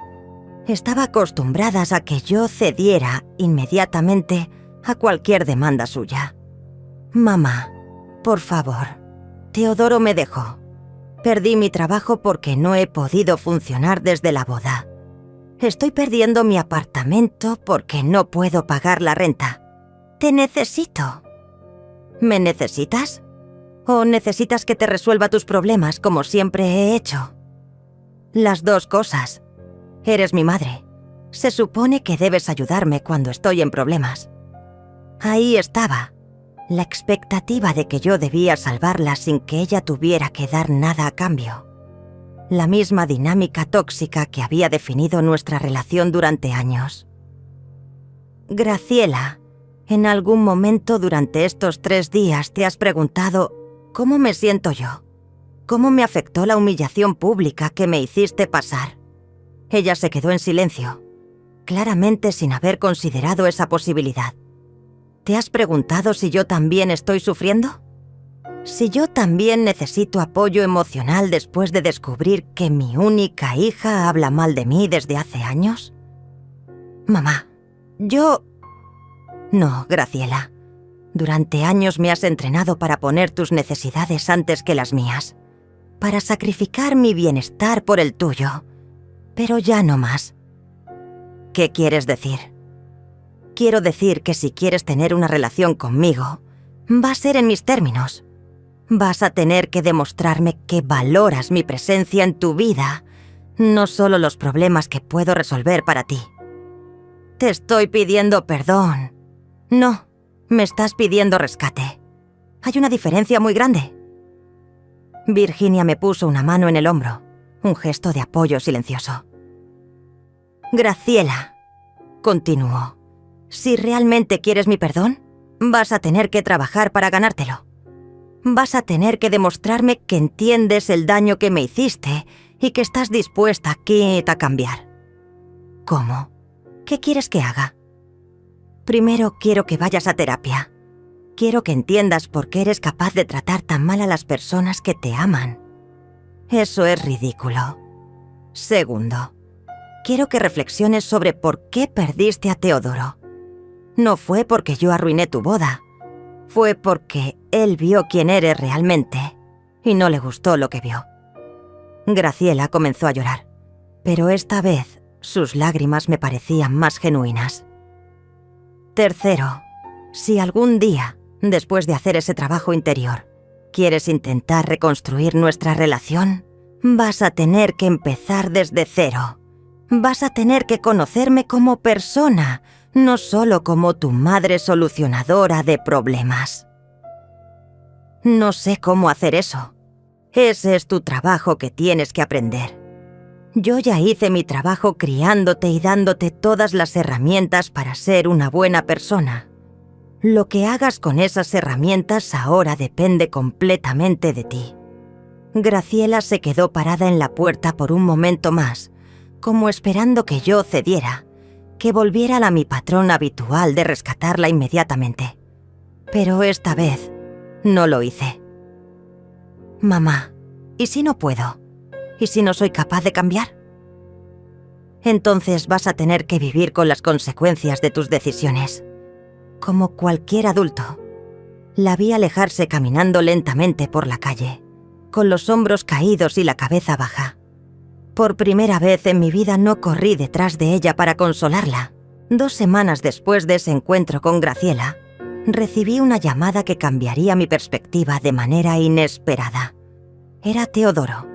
Estaba acostumbrada a que yo cediera inmediatamente a cualquier demanda suya. Mamá, por favor, Teodoro me dejó. Perdí mi trabajo porque no he podido funcionar desde la boda. Estoy perdiendo mi apartamento porque no puedo pagar la renta. Te necesito. ¿Me necesitas? ¿O necesitas que te resuelva tus problemas como siempre he hecho? Las dos cosas. Eres mi madre. Se supone que debes ayudarme cuando estoy en problemas. Ahí estaba, la expectativa de que yo debía salvarla sin que ella tuviera que dar nada a cambio. La misma dinámica tóxica que había definido nuestra relación durante años. Graciela, en algún momento durante estos 3 días te has preguntado ¿cómo me siento yo? ¿Cómo me afectó la humillación pública que me hiciste pasar? Ella se quedó en silencio, claramente sin haber considerado esa posibilidad. ¿Te has preguntado si yo también estoy sufriendo? ¿Si yo también necesito apoyo emocional después de descubrir que mi única hija habla mal de mí desde hace años? Mamá, yo... No, Graciela. Durante años me has entrenado para poner tus necesidades antes que las mías, para sacrificar mi bienestar por el tuyo, pero ya no más. ¿Qué quieres decir? Quiero decir que si quieres tener una relación conmigo, va a ser en mis términos. Vas a tener que demostrarme que valoras mi presencia en tu vida, no solo los problemas que puedo resolver para ti. Te estoy pidiendo perdón. No. Me estás pidiendo rescate. Hay una diferencia muy grande. Virginia me puso una mano en el hombro, un gesto de apoyo silencioso. Graciela, continuó, si realmente quieres mi perdón, vas a tener que trabajar para ganártelo. Vas a tener que demostrarme que entiendes el daño que me hiciste y que estás dispuesta a cambiar. ¿Cómo? ¿Qué quieres que haga? Primero quiero que vayas a terapia. Quiero que entiendas por qué eres capaz de tratar tan mal a las personas que te aman. Eso es ridículo. Segundo, quiero que reflexiones sobre por qué perdiste a Teodoro. No fue porque yo arruiné tu boda. Fue porque él vio quién eres realmente y no le gustó lo que vio. Graciela comenzó a llorar, pero esta vez sus lágrimas me parecían más genuinas. Tercero, si algún día, después de hacer ese trabajo interior, quieres intentar reconstruir nuestra relación, vas a tener que empezar desde cero. Vas a tener que conocerme como persona, no solo como tu madre solucionadora de problemas. No sé cómo hacer eso. Ese es tu trabajo que tienes que aprender. Yo ya hice mi trabajo criándote y dándote todas las herramientas para ser una buena persona. Lo que hagas con esas herramientas ahora depende completamente de ti. Graciela se quedó parada en la puerta por un momento más, como esperando que yo cediera, que volviera a mi patrón habitual de rescatarla inmediatamente. Pero esta vez no lo hice. Mamá, ¿y si no puedo? ¿Y si no soy capaz de cambiar? Entonces vas a tener que vivir con las consecuencias de tus decisiones. Como cualquier adulto. La vi alejarse caminando lentamente por la calle, con los hombros caídos y la cabeza baja. Por primera vez en mi vida no corrí detrás de ella para consolarla. 2 semanas después de ese encuentro con Graciela, recibí una llamada que cambiaría mi perspectiva de manera inesperada. Era Teodoro.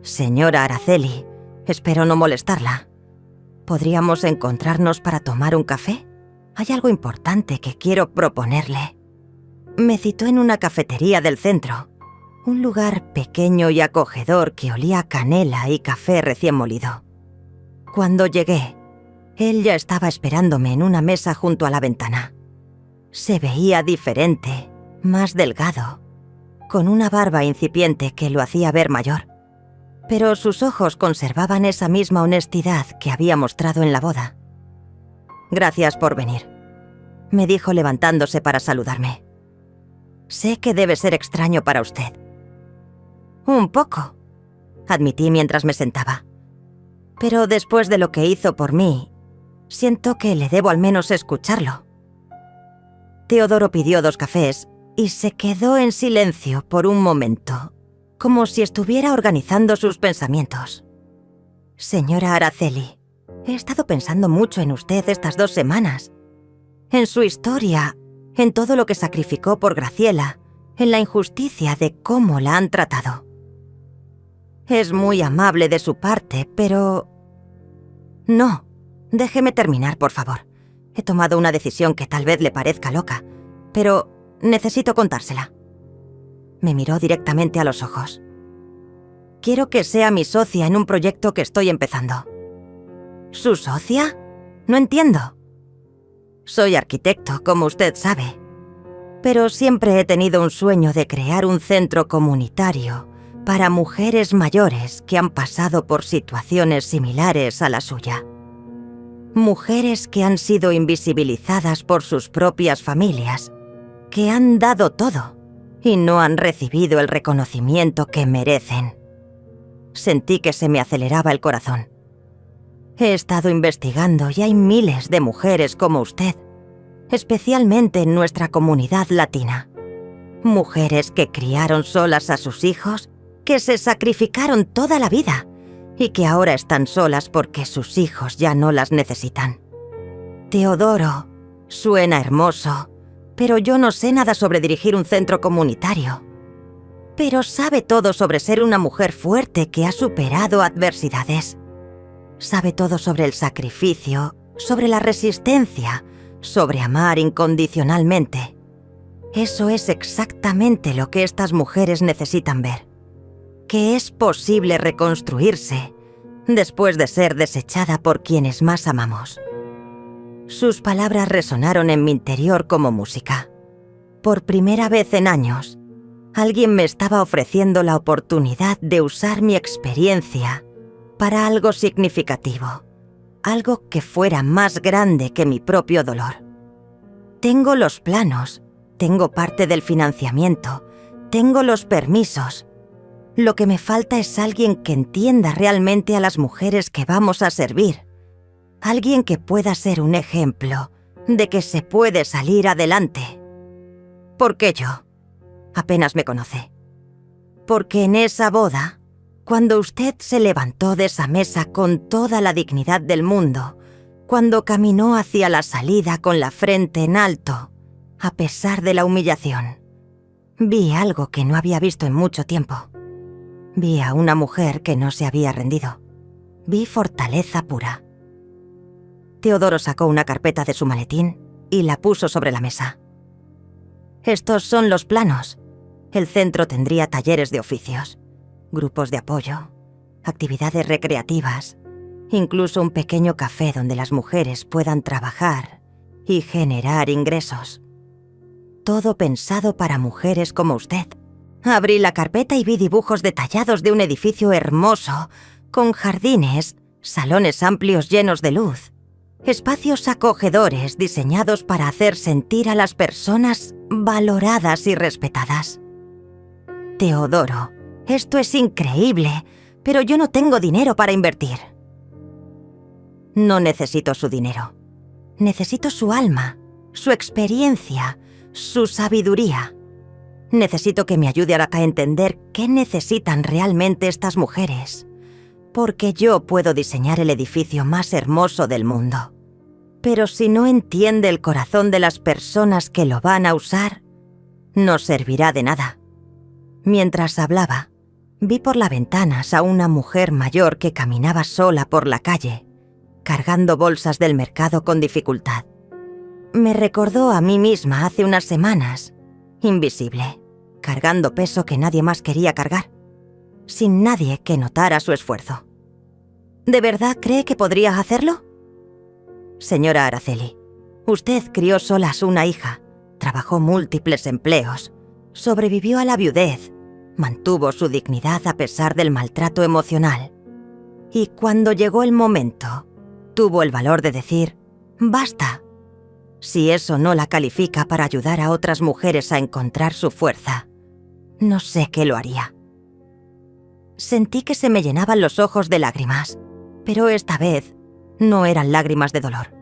Señora Araceli, espero no molestarla. ¿Podríamos encontrarnos para tomar un café? Hay algo importante que quiero proponerle. Me citó en una cafetería del centro, un lugar pequeño y acogedor que olía a canela y café recién molido. Cuando llegué, él ya estaba esperándome en una mesa junto a la ventana. Se veía diferente, más delgado, con una barba incipiente que lo hacía ver mayor. Pero sus ojos conservaban esa misma honestidad que había mostrado en la boda. Gracias por venir, me dijo levantándose para saludarme. Sé que debe ser extraño para usted. Un poco, admití mientras me sentaba. Pero después de lo que hizo por mí, siento que le debo al menos escucharlo. Teodoro pidió 2 cafés y se quedó en silencio por un momento, como si estuviera organizando sus pensamientos. Señora Araceli, he estado pensando mucho en usted estas 2 semanas. En su historia, en todo lo que sacrificó por Graciela, en la injusticia de cómo la han tratado. Es muy amable de su parte, pero... No, déjeme terminar, por favor. He tomado una decisión que tal vez le parezca loca, pero necesito contársela. Me miró directamente a los ojos. Quiero que sea mi socia en un proyecto que estoy empezando. ¿Su socia? No entiendo. Soy arquitecto, como usted sabe, pero siempre he tenido un sueño de crear un centro comunitario para mujeres mayores que han pasado por situaciones similares a la suya. Mujeres que han sido invisibilizadas por sus propias familias, que han dado todo y no han recibido el reconocimiento que merecen. Sentí que se me aceleraba el corazón. He estado investigando y hay miles de mujeres como usted, especialmente en nuestra comunidad latina. Mujeres que criaron solas a sus hijos, que se sacrificaron toda la vida y que ahora están solas porque sus hijos ya no las necesitan. Teodoro, suena hermoso, pero yo no sé nada sobre dirigir un centro comunitario. Pero sabe todo sobre ser una mujer fuerte que ha superado adversidades. Sabe todo sobre el sacrificio, sobre la resistencia, sobre amar incondicionalmente. Eso es exactamente lo que estas mujeres necesitan ver. Que es posible reconstruirse después de ser desechada por quienes más amamos. Sus palabras resonaron en mi interior como música. Por primera vez en años, alguien me estaba ofreciendo la oportunidad de usar mi experiencia para algo significativo, algo que fuera más grande que mi propio dolor. Tengo los planos, tengo parte del financiamiento, tengo los permisos, Lo que me falta es alguien que entienda realmente a las mujeres que vamos a servir. Alguien que pueda ser un ejemplo de que se puede salir adelante. ¿Por qué yo? Apenas me conoce. Porque en esa boda, cuando usted se levantó de esa mesa con toda la dignidad del mundo, cuando caminó hacia la salida con la frente en alto, a pesar de la humillación, vi algo que no había visto en mucho tiempo. Vi a una mujer que no se había rendido. Vi fortaleza pura. Teodoro sacó una carpeta de su maletín y la puso sobre la mesa. Estos son los planos. El centro tendría talleres de oficios, grupos de apoyo, actividades recreativas, incluso un pequeño café donde las mujeres puedan trabajar y generar ingresos. Todo pensado para mujeres como usted. Abrí la carpeta y vi dibujos detallados de un edificio hermoso, con jardines, salones amplios llenos de luz, espacios acogedores diseñados para hacer sentir a las personas valoradas y respetadas. Teodoro, esto es increíble, pero yo no tengo dinero para invertir. No necesito su dinero. Necesito su alma, su experiencia, su sabiduría. Necesito que me ayude a entender qué necesitan realmente estas mujeres, porque yo puedo diseñar el edificio más hermoso del mundo. Pero si no entiende el corazón de las personas que lo van a usar, no servirá de nada. Mientras hablaba, vi por las ventanas a una mujer mayor que caminaba sola por la calle, cargando bolsas del mercado con dificultad. Me recordó a mí misma hace unas semanas, invisible, cargando peso que nadie más quería cargar, sin nadie que notara su esfuerzo. ¿De verdad cree que podría hacerlo? Señora Araceli, usted crió sola a una hija, trabajó múltiples empleos, sobrevivió a la viudez, mantuvo su dignidad a pesar del maltrato emocional. Y cuando llegó el momento, tuvo el valor de decir, ¡basta! Si eso no la califica para ayudar a otras mujeres a encontrar su fuerza, no sé qué lo haría. Sentí que se me llenaban los ojos de lágrimas, pero esta vez no eran lágrimas de dolor.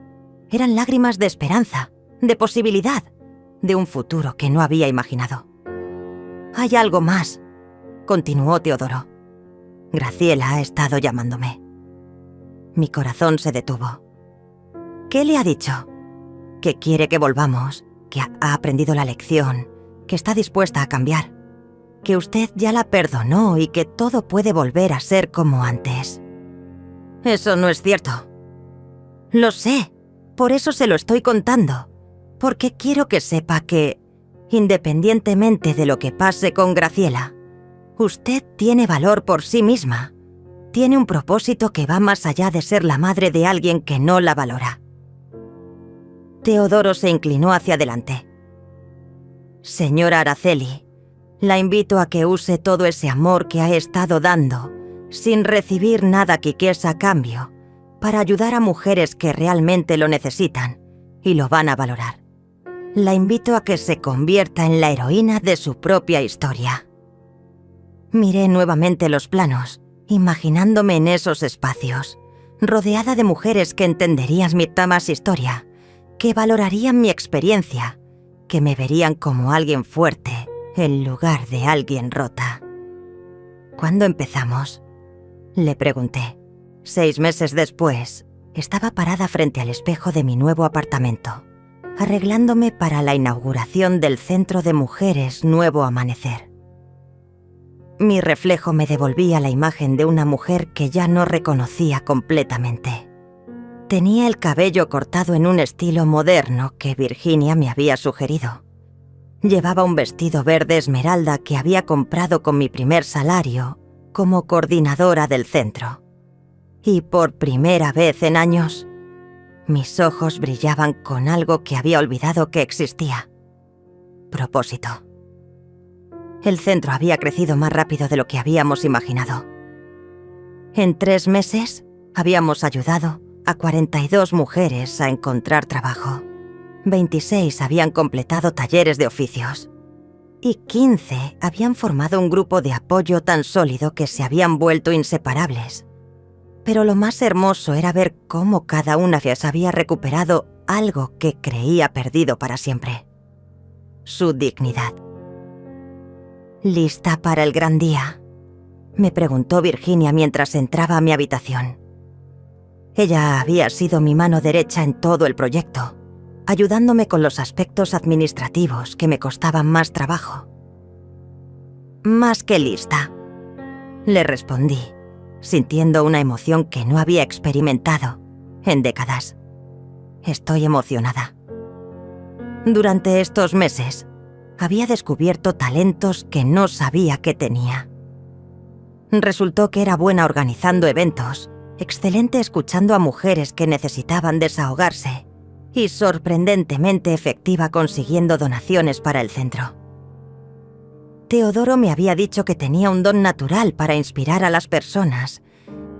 Eran lágrimas de esperanza, de posibilidad, de un futuro que no había imaginado. «Hay algo más», continuó Teodoro. «Graciela ha estado llamándome». Mi corazón se detuvo. «¿Qué le ha dicho?» «Que quiere que volvamos, que ha aprendido la lección, que está dispuesta a cambiar, que usted ya la perdonó y que todo puede volver a ser como antes». «Eso no es cierto». «Lo sé, por eso se lo estoy contando, porque quiero que sepa que, independientemente de lo que pase con Graciela, usted tiene valor por sí misma, tiene un propósito que va más allá de ser la madre de alguien que no la valora». Teodoro se inclinó hacia adelante. «Señora Araceli, la invito a que use todo ese amor que ha estado dando, sin recibir nada quiqués a cambio, para ayudar a mujeres que realmente lo necesitan y lo van a valorar. La invito a que se convierta en la heroína de su propia historia». Miré nuevamente los planos, imaginándome en esos espacios, rodeada de mujeres que entenderían mi más historia, que valorarían mi experiencia, que me verían como alguien fuerte en lugar de alguien rota. «¿Cuándo empezamos?», le pregunté. 6 meses después, estaba parada frente al espejo de mi nuevo apartamento, arreglándome para la inauguración del Centro de Mujeres Nuevo Amanecer. Mi reflejo me devolvía la imagen de una mujer que ya no reconocía completamente. Tenía el cabello cortado en un estilo moderno que Virginia me había sugerido. Llevaba un vestido verde esmeralda que había comprado con mi primer salario como coordinadora del centro. Y por primera vez en años, mis ojos brillaban con algo que había olvidado que existía: propósito. El centro había crecido más rápido de lo que habíamos imaginado. En 3 meses, habíamos ayudado a 42 mujeres a encontrar trabajo. 26 habían completado talleres de oficios. y 15 habían formado un grupo de apoyo tan sólido que se habían vuelto inseparables. Pero lo más hermoso era ver cómo cada una de ellas había recuperado algo que creía perdido para siempre: su dignidad. ¿Lista para el gran día?, me preguntó Virginia mientras entraba a mi habitación. Ella había sido mi mano derecha en todo el proyecto, ayudándome con los aspectos administrativos que me costaban más trabajo. «Más que lista», le respondí, sintiendo una emoción que no había experimentado en décadas. «Estoy emocionada. Durante estos meses había descubierto talentos que no sabía que tenía. Resultó que era buena organizando eventos, excelente escuchando a mujeres que necesitaban desahogarse y sorprendentemente efectiva consiguiendo donaciones para el centro. Teodoro me había dicho que tenía un don natural para inspirar a las personas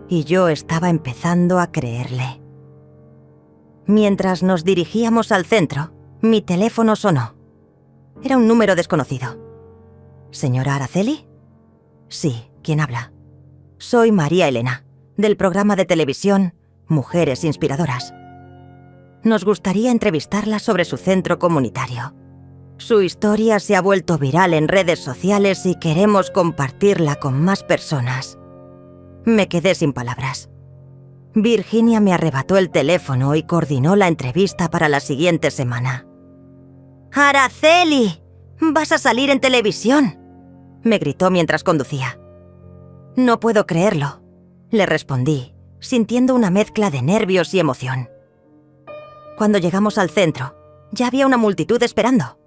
y yo estaba empezando a creerle. Mientras nos dirigíamos al centro, mi teléfono sonó. Era un número desconocido. ¿Señora Araceli? Sí, ¿quién habla? Soy María Elena, del programa de televisión Mujeres Inspiradoras. Nos gustaría entrevistarla sobre su centro comunitario. Su historia se ha vuelto viral en redes sociales y queremos compartirla con más personas. Me quedé sin palabras. Virginia me arrebató el teléfono y coordinó la entrevista para la siguiente semana. «¡Araceli! ¡Vas a salir en televisión!», me gritó mientras conducía. «No puedo creerlo», le respondí, sintiendo una mezcla de nervios y emoción. Cuando llegamos al centro, ya había una multitud esperando.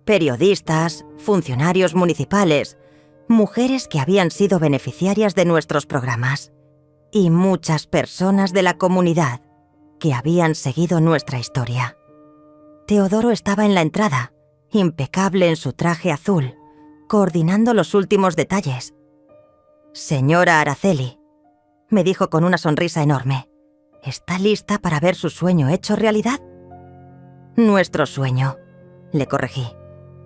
Periodistas, funcionarios municipales, mujeres que habían sido beneficiarias de nuestros programas y muchas personas de la comunidad que habían seguido nuestra historia. Teodoro estaba en la entrada, impecable en su traje azul, coordinando los últimos detalles. «Señora Araceli», me dijo con una sonrisa enorme, «¿está lista para ver su sueño hecho realidad?» «Nuestro sueño», le corregí.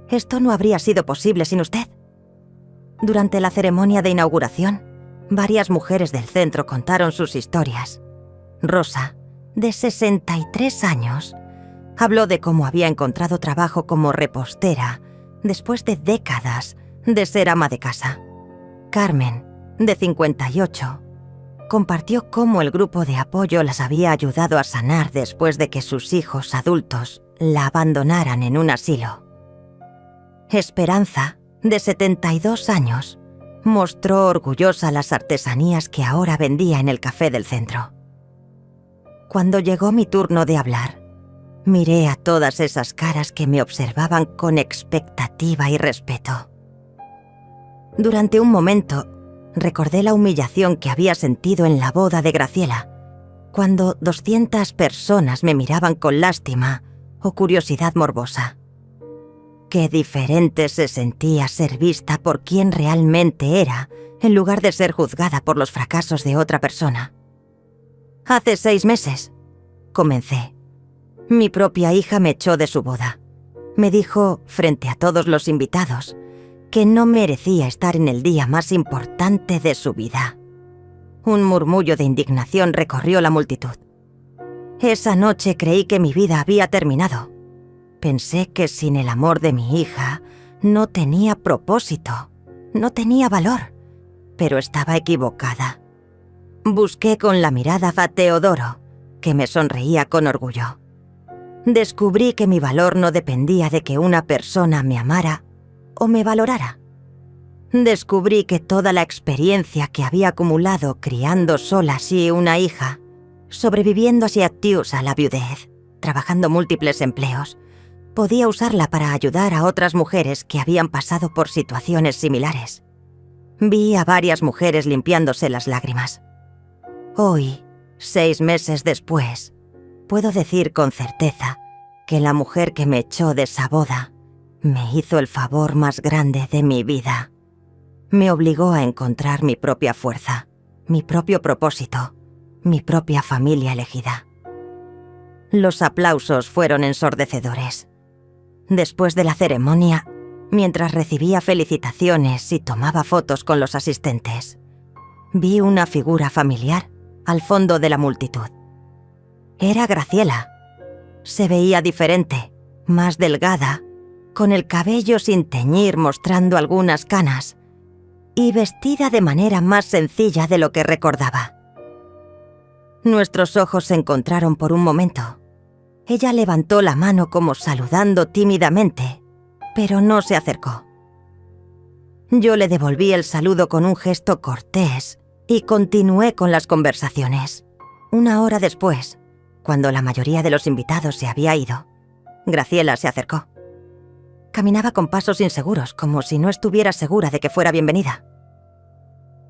«Esto no habría sido posible sin usted». Durante la ceremonia de inauguración, varias mujeres del centro contaron sus historias. Rosa, de 63 años, habló de cómo había encontrado trabajo como repostera después de décadas de ser ama de casa. Carmen, de 58, compartió cómo el grupo de apoyo las había ayudado a sanar después de que sus hijos adultos la abandonaran en un asilo. Esperanza, de 72 años, mostró orgullosa las artesanías que ahora vendía en el café del centro. Cuando llegó mi turno de hablar, miré a todas esas caras que me observaban con expectativa y respeto. Durante un momento, recordé la humillación que había sentido en la boda de Graciela, cuando 200 personas me miraban con lástima o curiosidad morbosa. Qué diferente se sentía ser vista por quien realmente era, en lugar de ser juzgada por los fracasos de otra persona. «Hace 6 meses», comencé, «mi propia hija me echó de su boda. Me dijo, frente a todos los invitados, que no merecía estar en el día más importante de su vida». Un murmullo de indignación recorrió la multitud. Esa noche creí que mi vida había terminado. Pensé que sin el amor de mi hija no tenía propósito, no tenía valor, pero estaba equivocada. Busqué con la mirada a Teodoro, que me sonreía con orgullo. Descubrí que mi valor no dependía de que una persona me amara o me valorara. Descubrí que toda la experiencia que había acumulado criando sola así una hija, sobreviviendo así a la viudez, trabajando múltiples empleos, podía usarla para ayudar a otras mujeres que habían pasado por situaciones similares. Vi a varias mujeres limpiándose las lágrimas. Hoy, 6 meses después, puedo decir con certeza que la mujer que me echó de esa boda me hizo el favor más grande de mi vida. Me obligó a encontrar mi propia fuerza, mi propio propósito, mi propia familia elegida. Los aplausos fueron ensordecedores. Después de la ceremonia, Mientras recibía felicitaciones y tomaba fotos con los asistentes, vi una figura familiar al fondo de la multitud. Era Graciela. Se veía diferente, más delgada, con el cabello sin teñir mostrando algunas canas, y vestida de manera más sencilla de lo que recordaba. Nuestros ojos se encontraron por un momento. Ella levantó la mano como saludando tímidamente, pero no se acercó. Yo le devolví el saludo con un gesto cortés y continué con las conversaciones. Una hora después, cuando la mayoría de los invitados se había ido, Graciela se acercó. Caminaba con pasos inseguros, como si no estuviera segura de que fuera bienvenida.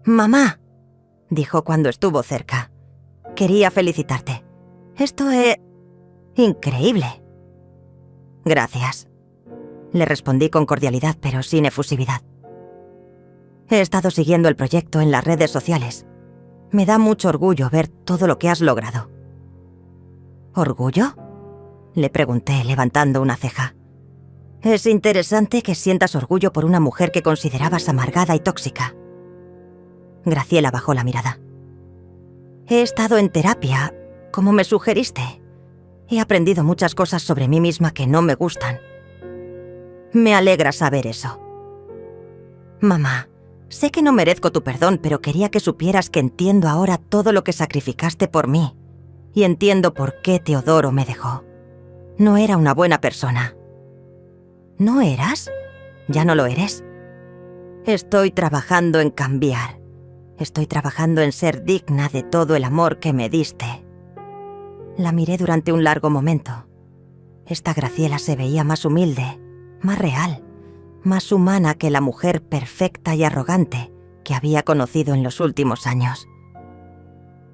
«Mamá», dijo cuando estuvo cerca, «quería felicitarte. Esto es increíble». «Gracias», le respondí con cordialidad pero sin efusividad. «He estado siguiendo el proyecto en las redes sociales. Me da mucho orgullo ver todo lo que has logrado». «¿Orgullo?», le pregunté levantando una ceja. «Es interesante que sientas orgullo por una mujer que considerabas amargada y tóxica». Graciela bajó la mirada. «He estado en terapia, como me sugeriste. He aprendido muchas cosas sobre mí misma que no me gustan. Me alegra saber eso». «Mamá, sé que no merezco tu perdón, pero quería que supieras que entiendo ahora todo lo que sacrificaste por mí, y entiendo por qué Teodoro me dejó. No era una buena persona». «¿No eras? ¿Ya no lo eres?» «Estoy trabajando en cambiar. Estoy trabajando en ser digna de todo el amor que me diste». La miré durante un largo momento. Esta Graciela se veía más humilde, más real, más humana que la mujer perfecta y arrogante que había conocido en los últimos años.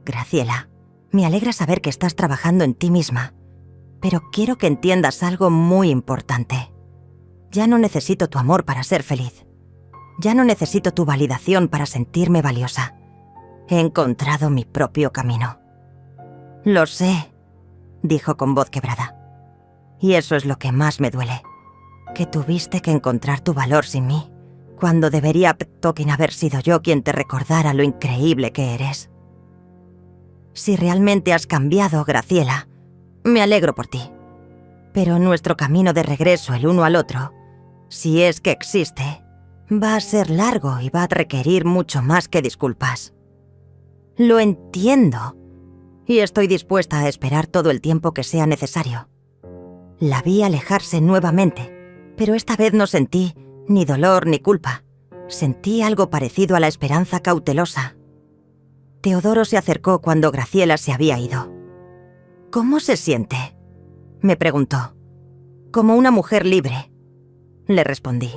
«Graciela, me alegra saber que estás trabajando en ti misma, pero quiero que entiendas algo muy importante. Ya no necesito tu amor para ser feliz. Ya no necesito tu validación para sentirme valiosa. He encontrado mi propio camino». «Lo sé», dijo con voz quebrada. «Y eso es lo que más me duele. Que tuviste que encontrar tu valor sin mí, cuando debería haber sido yo quien te recordara lo increíble que eres. Si realmente has cambiado, Graciela, me alegro por ti. Pero nuestro camino de regreso el uno al otro, si es que existe, va a ser largo y va a requerir mucho más que disculpas. Lo entiendo, y estoy dispuesta a esperar todo el tiempo que sea necesario». La vi alejarse nuevamente, pero esta vez no sentí ni dolor ni culpa. Sentí algo parecido a la esperanza cautelosa. Teodoro se acercó cuando Graciela se había ido. «¿Cómo se siente?», me preguntó. «Como una mujer libre», le respondí.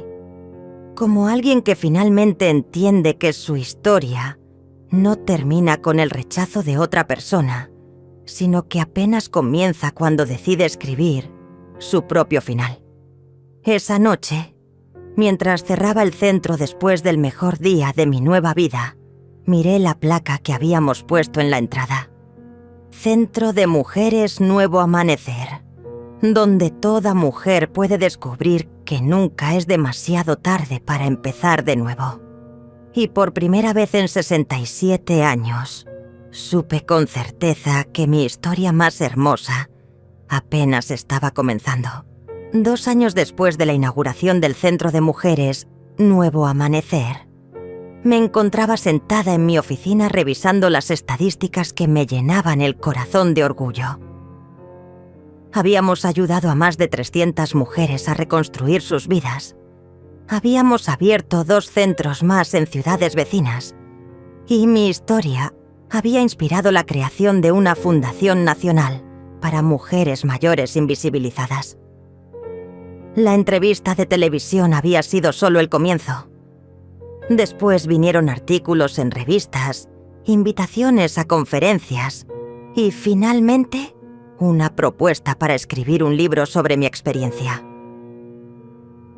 «Como alguien que finalmente entiende que su historia no termina con el rechazo de otra persona, sino que apenas comienza cuando decide escribir su propio final». Esa noche, mientras cerraba el centro después del mejor día de mi nueva vida, miré la placa que habíamos puesto en la entrada. «Centro de Mujeres Nuevo Amanecer», donde toda mujer puede descubrir que nunca es demasiado tarde para empezar de nuevo. Y por primera vez en 67 años, supe con certeza que mi historia más hermosa apenas estaba comenzando. 2 años después de la inauguración del Centro de Mujeres Nuevo Amanecer, me encontraba sentada en mi oficina revisando las estadísticas que me llenaban el corazón de orgullo. Habíamos ayudado a más de 300 mujeres a reconstruir sus vidas. Habíamos abierto 2 centros más en ciudades vecinas. Y mi historia había inspirado la creación de una fundación nacional para mujeres mayores invisibilizadas. La entrevista de televisión había sido solo el comienzo. Después vinieron artículos en revistas, invitaciones a conferencias y, finalmente, una propuesta para escribir un libro sobre mi experiencia.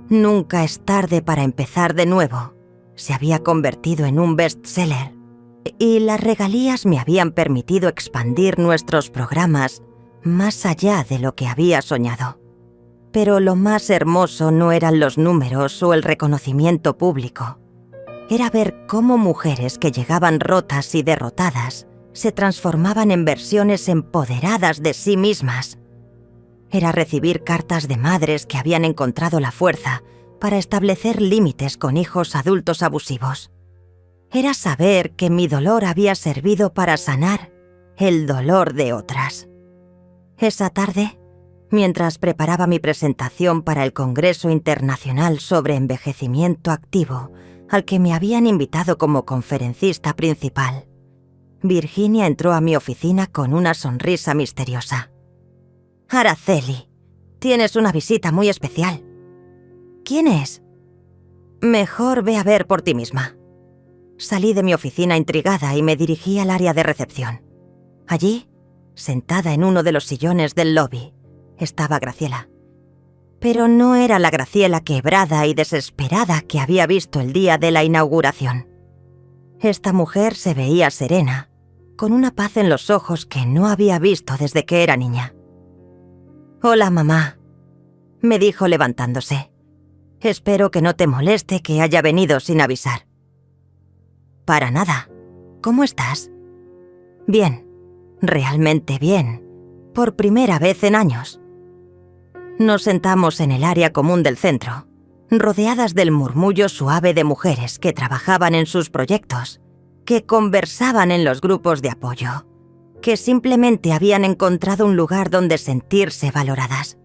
Nunca es tarde para empezar de nuevo se había convertido en un bestseller y las regalías me habían permitido expandir nuestros programas más allá de lo que había soñado. Pero lo más hermoso no eran los números o el reconocimiento público. Era ver cómo mujeres que llegaban rotas y derrotadas se transformaban en versiones empoderadas de sí mismas. Era recibir cartas de madres que habían encontrado la fuerza para establecer límites con hijos adultos abusivos. Era saber que mi dolor había servido para sanar el dolor de otras. Esa tarde, mientras preparaba mi presentación para el Congreso Internacional sobre Envejecimiento Activo, al que me habían invitado como conferencista principal, Virginia entró a mi oficina con una sonrisa misteriosa. «Araceli, tienes una visita muy especial». «¿Quién es?» «Mejor ve a ver por ti misma». Salí de mi oficina intrigada y me dirigí al área de recepción. Allí, sentada en uno de los sillones del lobby, estaba Graciela. Pero no era la Graciela quebrada y desesperada que había visto el día de la inauguración. Esta mujer se veía serena, con una paz en los ojos que no había visto desde que era niña. «Hola, mamá», me dijo levantándose. «Espero que no te moleste que haya venido sin avisar». «Para nada. ¿Cómo estás?» «Bien, realmente bien. Por primera vez en años». Nos sentamos en el área común del centro, rodeadas del murmullo suave de mujeres que trabajaban en sus proyectos, que conversaban en los grupos de apoyo, que simplemente habían encontrado un lugar donde sentirse valoradas.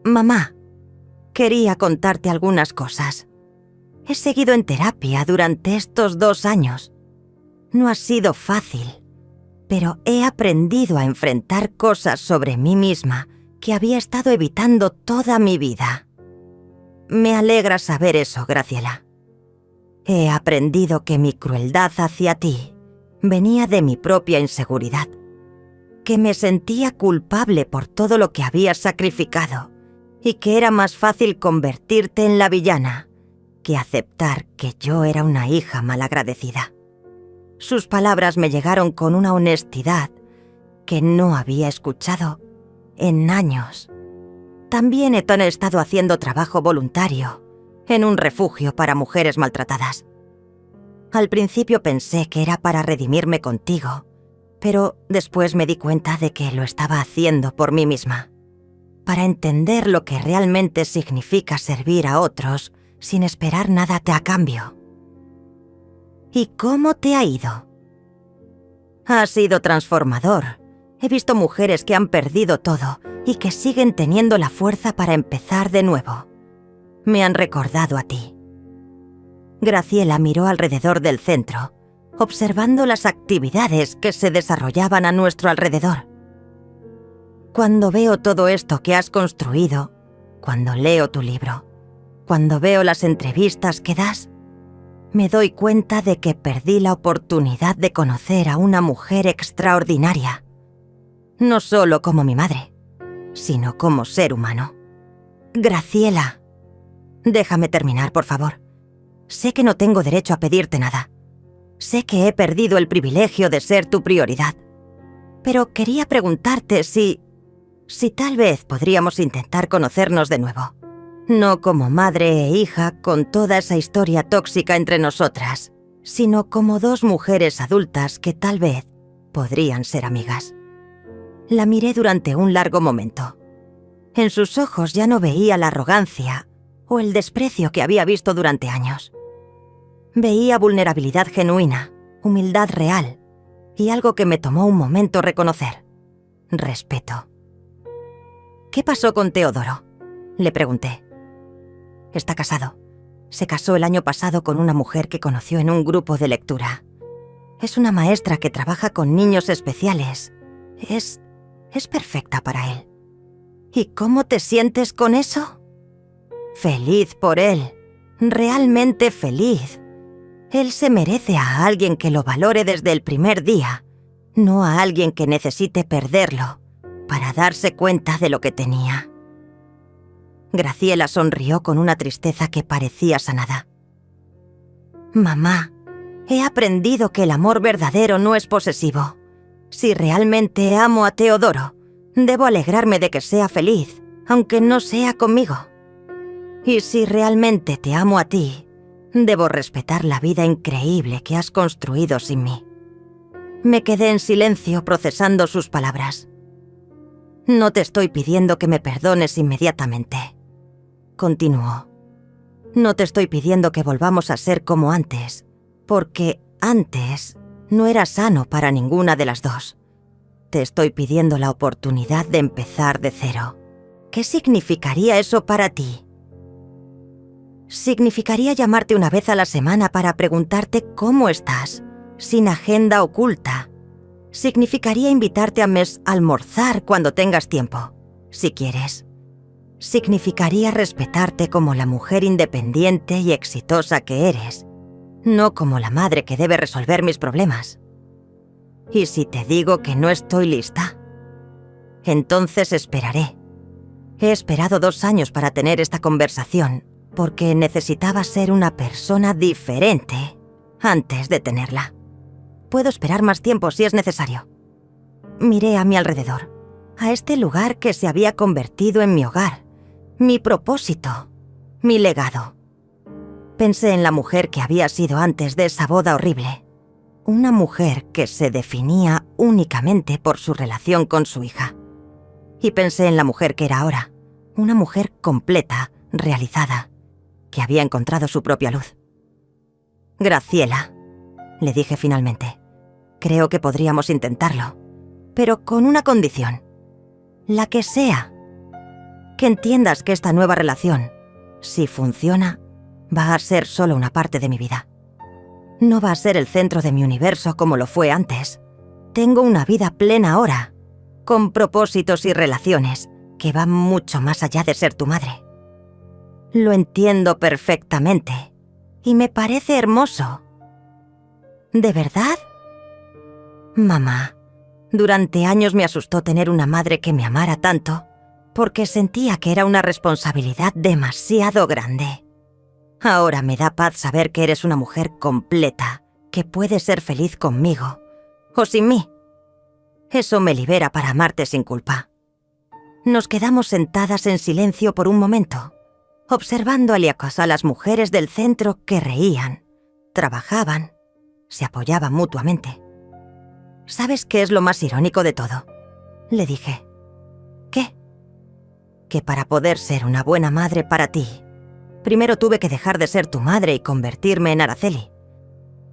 «Mamá, quería contarte algunas cosas. He seguido en terapia durante estos 2 años. No ha sido fácil, pero he aprendido a enfrentar cosas sobre mí misma que había estado evitando toda mi vida». «Me alegra saber eso, Graciela. He aprendido que mi crueldad hacia ti venía de mi propia inseguridad, que me sentía culpable por todo lo que había sacrificado y que era más fácil convertirte en la villana que aceptar que yo era una hija malagradecida». Sus palabras me llegaron con una honestidad que no había escuchado en años. También he estado haciendo trabajo voluntario en un refugio para mujeres maltratadas. Al principio pensé que era para redimirme contigo, pero después me di cuenta de que lo estaba haciendo por mí misma, para entender lo que realmente significa servir a otros sin esperar nada a cambio. ¿Y cómo te ha ido? Ha sido transformador. He visto mujeres que han perdido todo y que siguen teniendo la fuerza para empezar de nuevo. Me han recordado a ti. Graciela miró alrededor del centro, observando las actividades que se desarrollaban a nuestro alrededor. Cuando veo todo esto que has construido, cuando leo tu libro, cuando veo las entrevistas que das, me doy cuenta de que perdí la oportunidad de conocer a una mujer extraordinaria, no solo como mi madre, sino como ser humano. Graciela, déjame terminar, por favor. Sé que no tengo derecho a pedirte nada. Sé que he perdido el privilegio de ser tu prioridad. Pero quería preguntarte si tal vez podríamos intentar conocernos de nuevo. No como madre e hija con toda esa historia tóxica entre nosotras, sino como 2 mujeres adultas que tal vez podrían ser amigas. La miré durante un largo momento. En sus ojos ya no veía la arrogancia o el desprecio que había visto durante años. Veía vulnerabilidad genuina, humildad real y algo que me tomó un momento reconocer: respeto. ¿Qué pasó con Teodoro?, le pregunté. Está casado. Se casó el año pasado con una mujer que conoció en un grupo de lectura. Es una maestra que trabaja con niños especiales. Es perfecta para él. ¿Y cómo te sientes con eso? Feliz por él. Realmente feliz. Él se merece a alguien que lo valore desde el primer día, no a alguien que necesite perderlo para darse cuenta de lo que tenía. Graciela sonrió con una tristeza que parecía sanada. Mamá, he aprendido que el amor verdadero no es posesivo. Si realmente amo a Teodoro, debo alegrarme de que sea feliz aunque no sea conmigo. Y si realmente te amo a ti, debo respetar la vida increíble que has construido sin mí. Me quedé en silencio procesando sus palabras. No te estoy pidiendo que me perdones inmediatamente, continuó. No te estoy pidiendo que volvamos a ser como antes, porque antes no era sano para ninguna de las dos. Te estoy pidiendo la oportunidad de empezar de cero. ¿Qué significaría eso para ti? Significaría llamarte una vez a la semana para preguntarte cómo estás, sin agenda oculta. Significaría invitarte a almorzar cuando tengas tiempo, si quieres. Significaría respetarte como la mujer independiente y exitosa que eres, no como la madre que debe resolver mis problemas. Y si te digo que no estoy lista, entonces esperaré. He esperado 2 años para tener esta conversación, porque necesitaba ser una persona diferente antes de tenerla. Puedo esperar más tiempo si es necesario. Miré a mi alrededor, a este lugar que se había convertido en mi hogar, mi propósito, mi legado. Pensé en la mujer que había sido antes de esa boda horrible. Una mujer que se definía únicamente por su relación con su hija. Y pensé en la mujer que era ahora, una mujer completa, realizada, que había encontrado su propia luz. Graciela, le dije finalmente, creo que podríamos intentarlo, pero con una condición. La que sea. Que entiendas que esta nueva relación, si funciona, va a ser solo una parte de mi vida. No va a ser el centro de mi universo como lo fue antes. Tengo una vida plena ahora, con propósitos y relaciones que van mucho más allá de ser tu madre. Lo entiendo perfectamente y me parece hermoso. ¿De verdad? Mamá, durante años me asustó tener una madre que me amara tanto, porque sentía que era una responsabilidad demasiado grande. Ahora me da paz saber que eres una mujer completa, que puede ser feliz conmigo, o sin mí. Eso me libera para amarte sin culpa. Nos quedamos sentadas en silencio por un momento, observando a las mujeres del centro que reían, trabajaban, se apoyaban mutuamente. ¿Sabes qué es lo más irónico de todo?, le dije. ¿Qué? Que para poder ser una buena madre para ti, primero tuve que dejar de ser tu madre y convertirme en Araceli.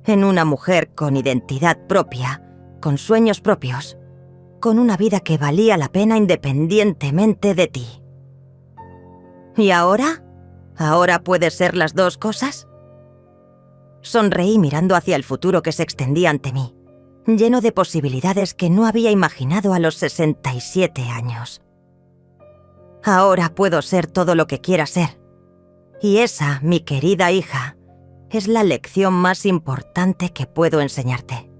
En una mujer con identidad propia, con sueños propios, con una vida que valía la pena independientemente de ti. ¿Y ahora? ¿Ahora puede ser las dos cosas? Sonreí mirando hacia el futuro que se extendía ante mí, lleno de posibilidades que no había imaginado a los 67 años. Ahora puedo ser todo lo que quiera ser. Y esa, mi querida hija, es la lección más importante que puedo enseñarte.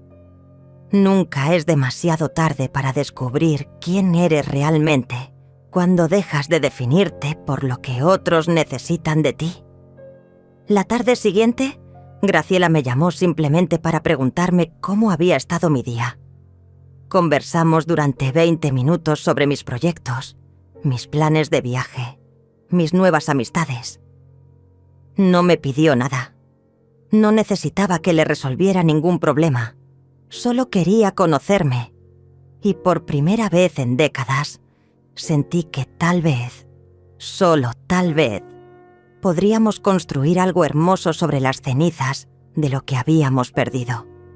Nunca es demasiado tarde para descubrir quién eres realmente cuando dejas de definirte por lo que otros necesitan de ti. La tarde siguiente, Graciela me llamó simplemente para preguntarme cómo había estado mi día. Conversamos durante 20 minutos sobre mis proyectos, mis planes de viaje, mis nuevas amistades. No me pidió nada. No necesitaba que le resolviera ningún problema. Solo quería conocerme. Y por primera vez en décadas, sentí que tal vez, solo tal vez, podríamos construir algo hermoso sobre las cenizas de lo que habíamos perdido.